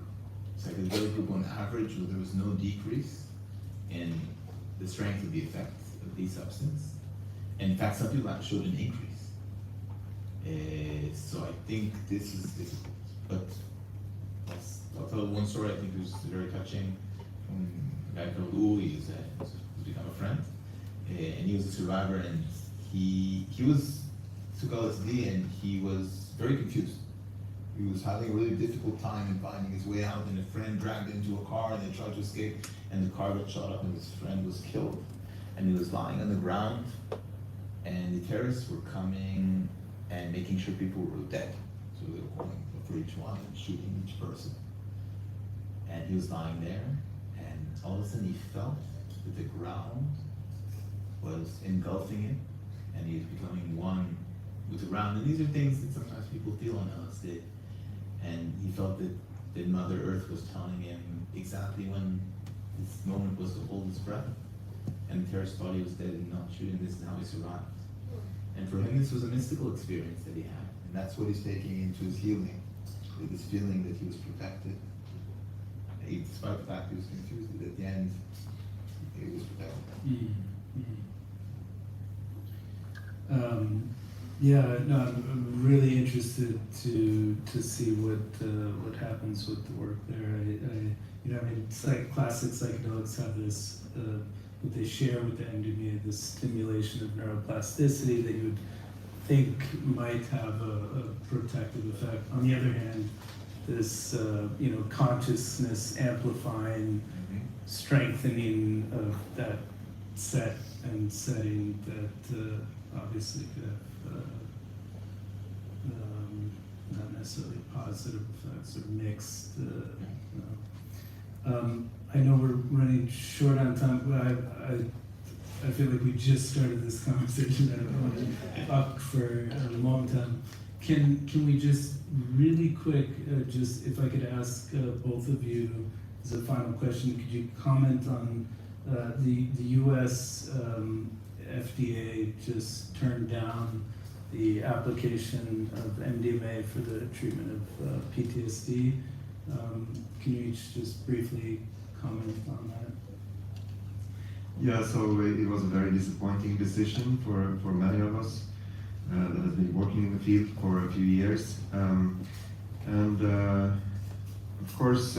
Psychedelic group on average, there was no decrease in the strength of the effects of the substance. And in fact, some people actually showed an increase. So I think this is difficult. But I'll tell one story I think was very touching from a guy called Uli, who's become a friend. And he was a survivor, and he took LSD and he was very confused. He was having a really difficult time in finding his way out, and a friend dragged him into a car and they tried to escape, and the car got shot up and his friend was killed. And he was lying on the ground, and the terrorists were coming and making sure people were dead. So they were calling for each one and shooting each person. And he was lying there, and all of a sudden he felt that the ground was engulfing him, and he was becoming one with the ground. And these are things that sometimes people feel on LSD. And he felt that Mother Earth was telling him exactly when this moment was to hold his breath. And the terrorist thought he was dead and not shooting this, and how he survived. And for him, this was a mystical experience that he had. And that's what he's taking into his healing, with this feeling that he was protected. And despite the fact he was confused, but at the end, he was protected. Yeah, no, I'm really interested to see what happens with the work there. I mean, classic psychedelics have this, what they share with the MDMA, this stimulation of neuroplasticity that you would think might have a protective effect. On the other hand, this, consciousness amplifying, strengthening of that set and setting that obviously could have not necessarily positive effects or mixed. I know we're running short on time, but I feel like we just started this conversation. I don't want to talk for a long time. Can we just really quick, just if I could ask both of you as a final question, could you comment on the U.S. FDA just turned down the application of MDMA for the treatment of PTSD. Can you each just briefly comment on that? Yeah, so it was a very disappointing decision for many of us that has been working in the field for a few years. Of course,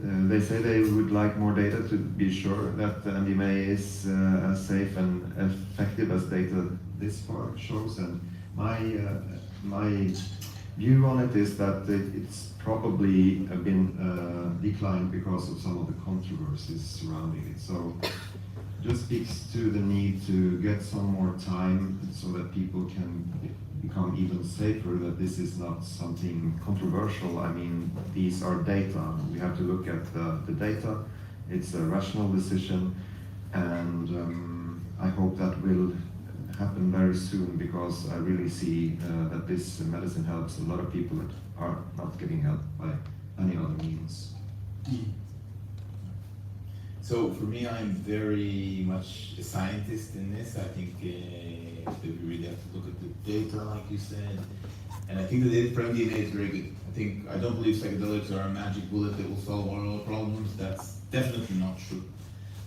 they say they would like more data to be sure that the MDMA is as safe and effective as data this far shows. And my view on it is that it's probably been declined because of some of the controversies surrounding it. So just speaks to the need to get some more time so that people can become even safer, that this is not something controversial. I mean, these are data. We have to look at the data. It's a rational decision, and I hope that will happen very soon, because I really see that this medicine helps a lot of people that are not getting help by any other means. So for me, I'm very much a scientist in this. I think that we really have to look at the data, like you said. And I think the data for MDMA is very good. I don't believe psychedelics are a magic bullet that will solve all our problems. That's definitely not true.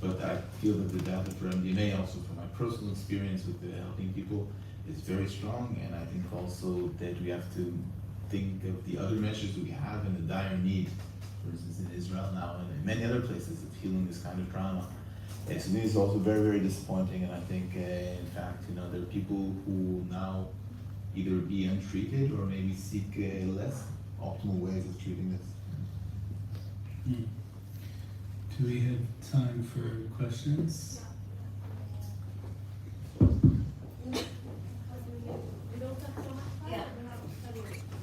But I feel that the data for MDMA, also from my personal experience with helping people, is very strong, and I think also that we have to think of the other measures we have and the dire need, for instance in Israel now and in many other places of healing this kind of trauma. And so this is also very, very disappointing, and I think in fact, you know, there are people who now either be untreated or maybe seek less optimal ways of treating this. Do we have time for questions?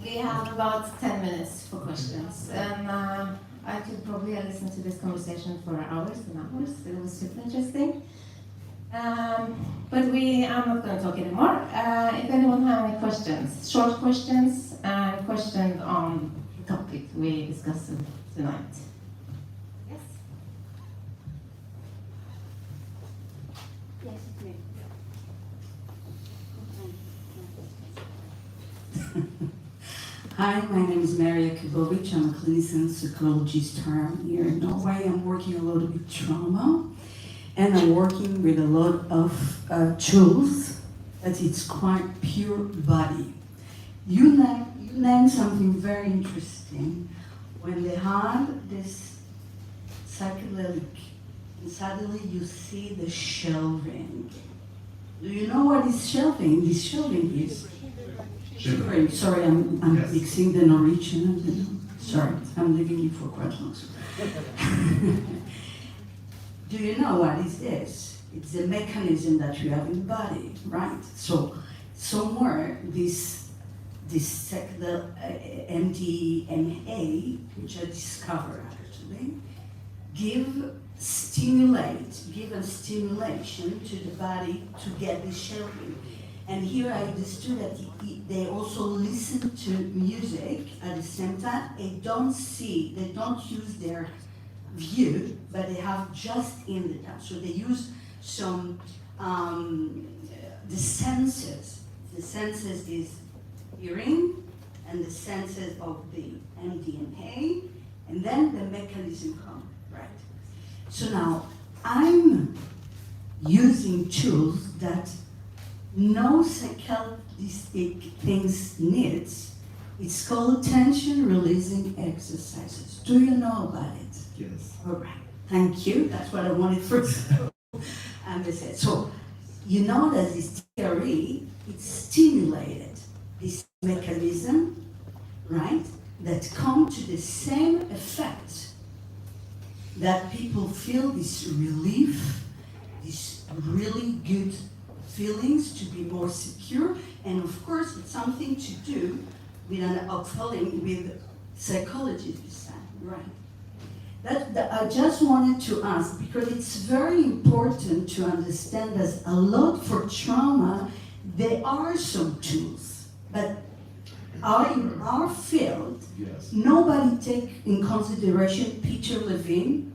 We have about 10 minutes for questions, and I could probably listen to this conversation for hours and hours. It was super interesting. But I'm not going to talk anymore. If anyone has any questions, short questions, and questions on the topic we discussed tonight. Yes? Yes, it's me. Hi, my name is Maria Kubovic. I'm a clinician psychologist here in Norway. I'm working a lot with trauma, and I'm working with a lot of tools, but it's quite pure body. You named something very interesting. When they had this psychedelic, and suddenly you see the shelving. Do you know what is shelving? This shelving is shivering. Sorry, I'm Yes. mixing the Norwegian and the, sorry, I'm leaving you for quite long. Do you know what is this? It's the mechanism that you have in the body, right? So somewhere this psychedelic MDMA, which I discovered actually, give a stimulation to the body to get the shelving. And here I understood that they also listen to music at the same time. They don't use their view, but they have just in the time. So they use some, the senses. The senses is hearing, and the senses of the MDMA, and then the mechanism comes, right? So now, I'm using tools that no psychologistic things needs. It's called tension releasing exercises. Do you know about it? Yes. All right, thank you. That's what I wanted first. And they said, so you know that this theory, it's stimulated this mechanism, right? That come to the same effect that people feel this relief, this really good feelings to be more secure, and of course it's something to do with an upfelling with psychology this time, right? That I just wanted to ask, because it's very important to understand that a lot for trauma, there are some tools, but in our field, Yes. nobody take in consideration Peter Levine.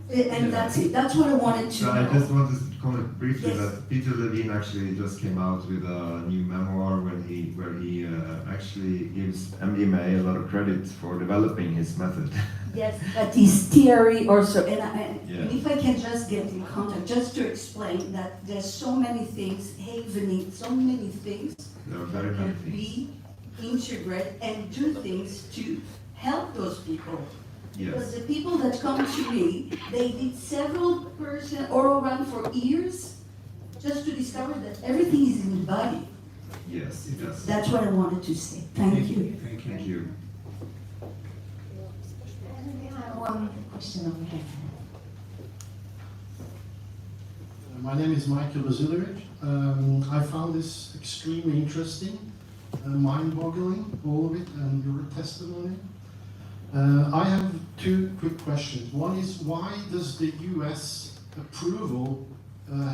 And that's it. That's what I wanted to So I know. just wanted to comment briefly Yes. that Peter Levine actually just came out with a new memoir where he actually gives MDMA a lot of credit for developing his method. Yes, but his theory also, and Yeah. if I can just get in contact, just to explain that there's so many things, havening, so many things There are very that many can things. be integrated and do things to help those people. Because Yes. the people that come to me, they did several oral run for years just to discover that everything is in the body. Yes. Yes. That's what I wanted to say. Thank you. Thank you. Thank you. And we have one question over here. My name is Michael Bazilovic. I found this extremely interesting, mind-boggling, all of it, and your testimony. I have two quick questions. One is, why does the US approval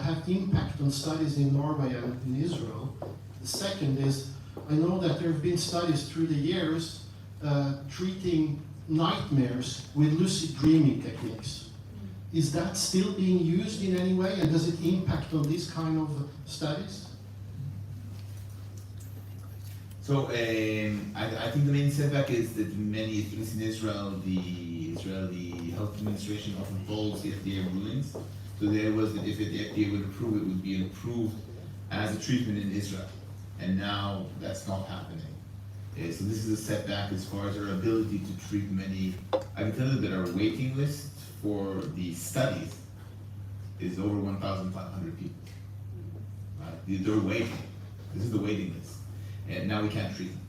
have impact on studies in Norway and in Israel? The second is, I know that there have been studies through the years treating nightmares with lucid dreaming techniques. Is that still being used in any way, and does it impact on these kind of studies? So I think the main setback is that many things in Israel, the Israeli Health Administration often follows the FDA rulings. So there was that if the FDA would approve, it would be an approved as a treatment in Israel. And now that's not happening. So this is a setback as far as our ability to treat many. I can tell you that our waiting list for the studies is over 1,500 people. They're waiting. This is the waiting list. And now we can't treat them.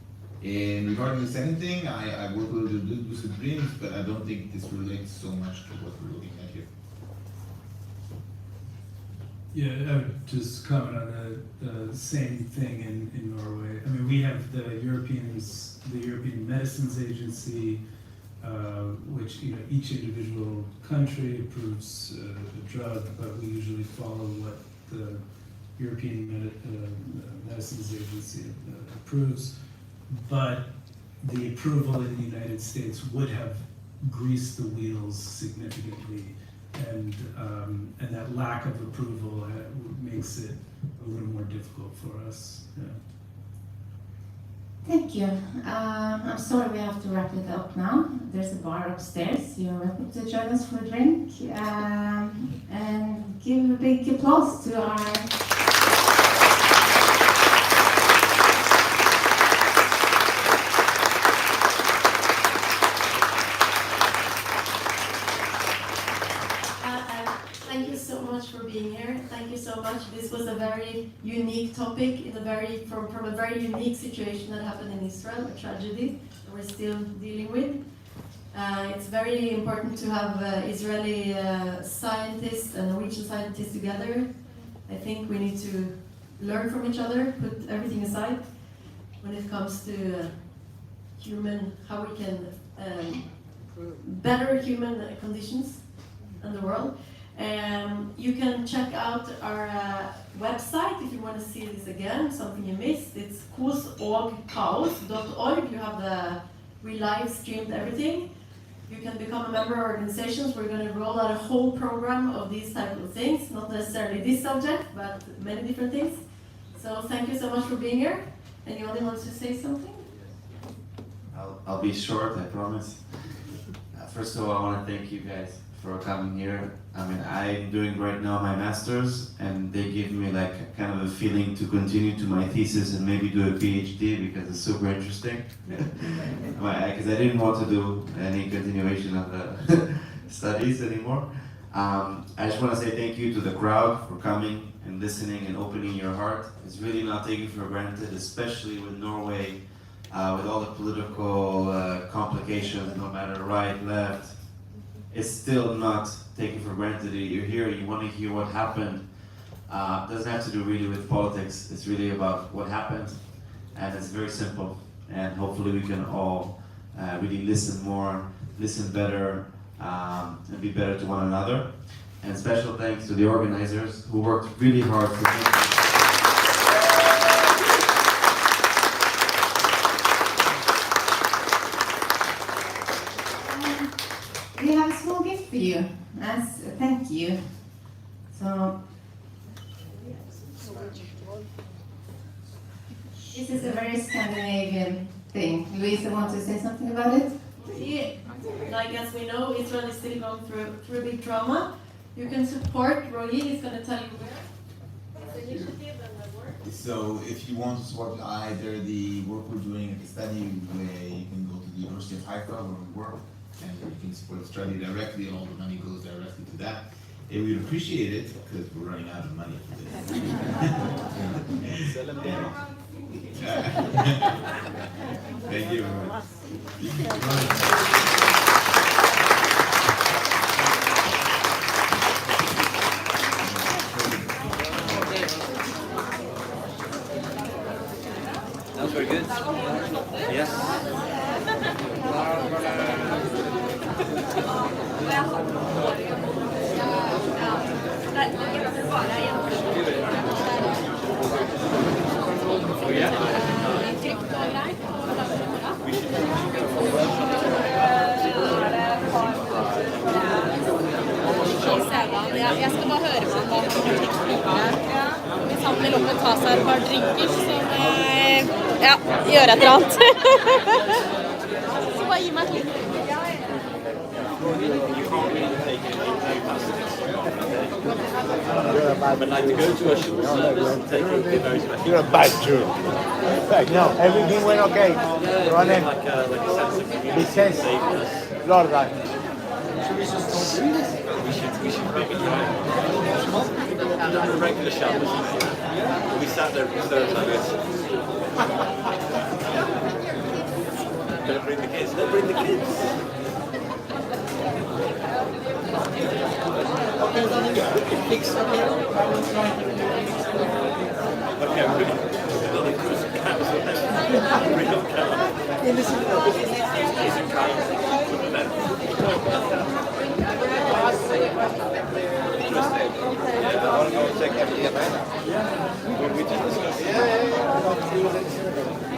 And regarding the second thing, I work a little bit with lucid dreams, but I don't think this relates so much to what we're looking at here. Yeah, I would just comment on the same thing in Norway. I mean, we have the European Medicines Agency, which each individual country approves a drug, but we usually follow what the European Medicines Agency approves. But the approval in the United States would have greased the wheels significantly. And that lack of approval makes it a little more difficult for us. Yeah. Thank you. I'm sorry we have to wrap it up now. There's a bar upstairs. You're welcome to join us for a drink. And give a big applause to our... Thank you so much for being here. Thank you so much. This was a very unique topic from a very unique situation that happened in Israel, a tragedy that we're still dealing with. It's very important to have Israeli scientists and Norwegian scientists together. I think we need to learn from each other, put everything aside when it comes to how we can better human conditions in the world. You can check out our website if you want to see this again, something you missed. It's kosogkaos.org. We live streamed everything. You can become a member of organizations. We're going to roll out a whole program of these type of things, not necessarily this subject, but many different things. So thank you so much for being here. And Yoni wants to say something? I'll be short, I promise. First of all, I want to thank you guys for coming here. I mean, I'm doing right now my master's, and they give me like kind of a feeling to continue to my thesis and maybe do a PhD because it's super interesting. Because I didn't want to do any continuation of the studies anymore. I just want to say thank you to the crowd for coming and listening and opening your heart. It's really not taken for granted, especially with Norway, with all the political complications, no matter right, left. It's still not taken for granted that you're here, you want to hear what happened. It doesn't have to do really with politics, it's really about what happened, and it's very simple. And hopefully we can all really listen more, listen better, and be better to one another. And special thanks to the organizers who worked really hard to make this. We have a small gift for you as a thank you. So this is a very Scandinavian thing. Louisa, want to say something about it? Yeah. Like as we know, Israel is still going through a big trauma. You can support Roy. He's going to tell you where. It's an initiative and the work. So if you want to support either the work we're doing at the study, you can go to the University of Haifa where we work, and you can support the study directly, and all the money goes directly to that. And we'd appreciate it because we're running out of money for this. Thank you very much. That was very good. Yes. Jeg skal bare høre meg bak hvis han vil opp og ta seg et par drinker, så gjøre et eller annet. Så bare gi meg et litt. But like to go to a short service, take it very special. You're a bad Jew. No, everything went okay. Running. Like a sense of community. He says, Lord, that. We should maybe try a regular Shabbos. We sat there for Thursday like this. Don't bring the kids. Don't bring the kids. Okay,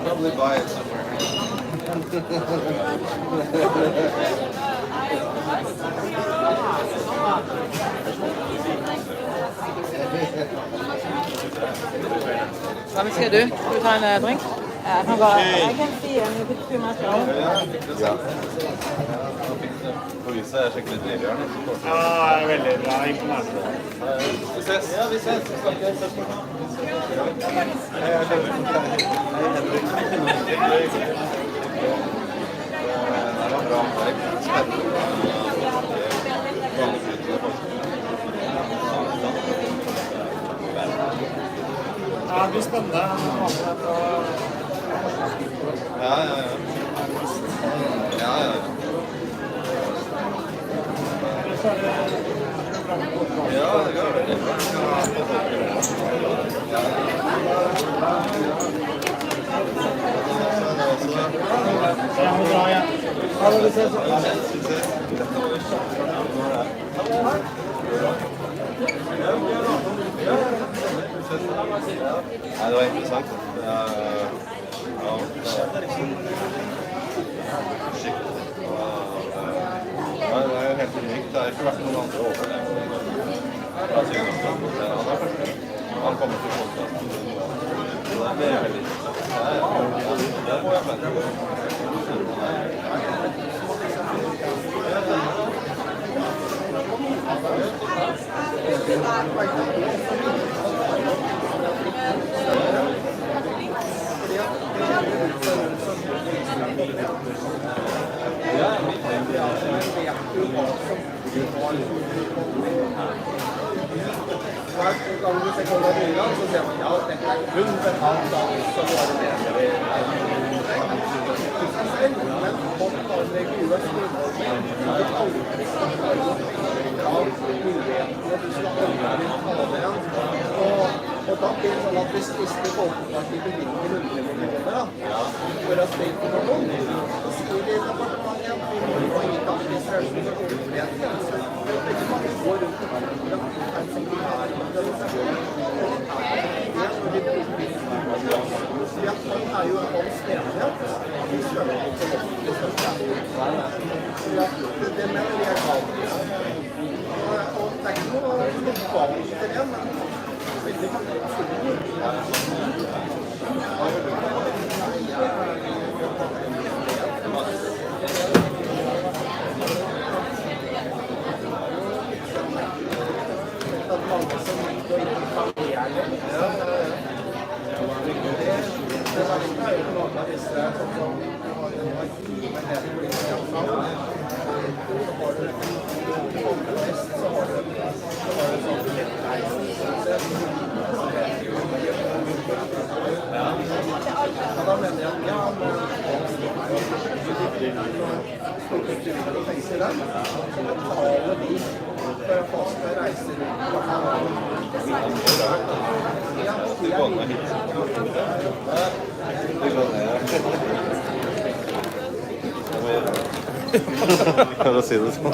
Probably buy it somewhere. Hva skal du? Skal du ta en drink? I can see and you put too much on. Ja. Får vise deg skikkelig drivjern. Ja, veldig bra. Imponerende. Vi ses. Ja, vi ses. Vi snakkes. Det var bra. Ja, det blir spennende. Ja. Ja, det gjør det. Nei, det var interessant. Skikkelig. Det er jo helt unikt. Det har ikke vært noen andre over det. Han kommer til podcasten. Så det er veldig interessant. Det må jeg vente. Hver gang du ser kolla dyra, så ser man ja, dette er kun for han da også var det bedre. Men folk har en reguløs mulighet. Du kan aldri snakke om mulighetene du skal aldri ta det igjen. Og da blir det sånn at hvis Kristelig Folkeparti bevilger 100 millioner for å spille på noen, så sier de i departementet at vi må gi til administrasjonen og muligheter. Det er ikke mange som går rundt og tenker at vi kan sekundære organisasjoner. Så han er jo en hans menighet. Vi skjønner ikke så godt i største. Det mener vi er galt. Og det er ikke noe galt i det, men veldig mange at mange som går inn i karriere. Det verste er jo noen av disse som har en arkiv med nedpolitisk avfall. Så har du vest, så har du sånn ja, da mener jeg at ja, men fengsel der, så betaler de for at folk skal reise rundt og ha ja, og de er Kan du si det sånn?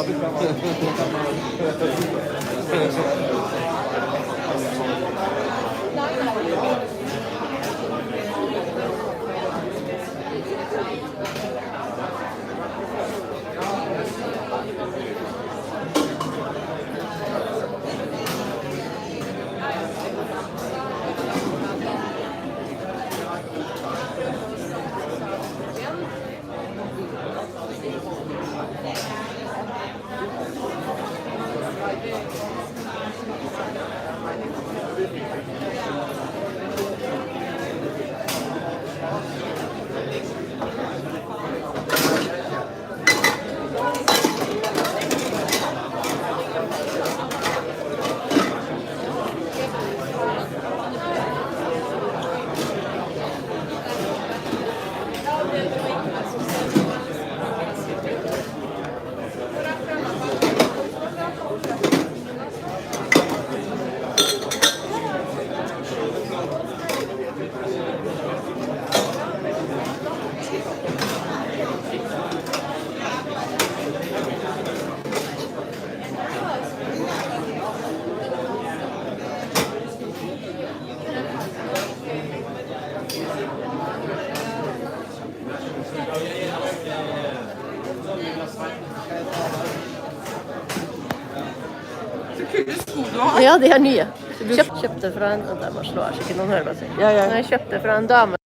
Ja, de er nye. Kjøpte fra en... Det må slå her, så ikke noen hører meg si. Jeg kjøpte fra en dame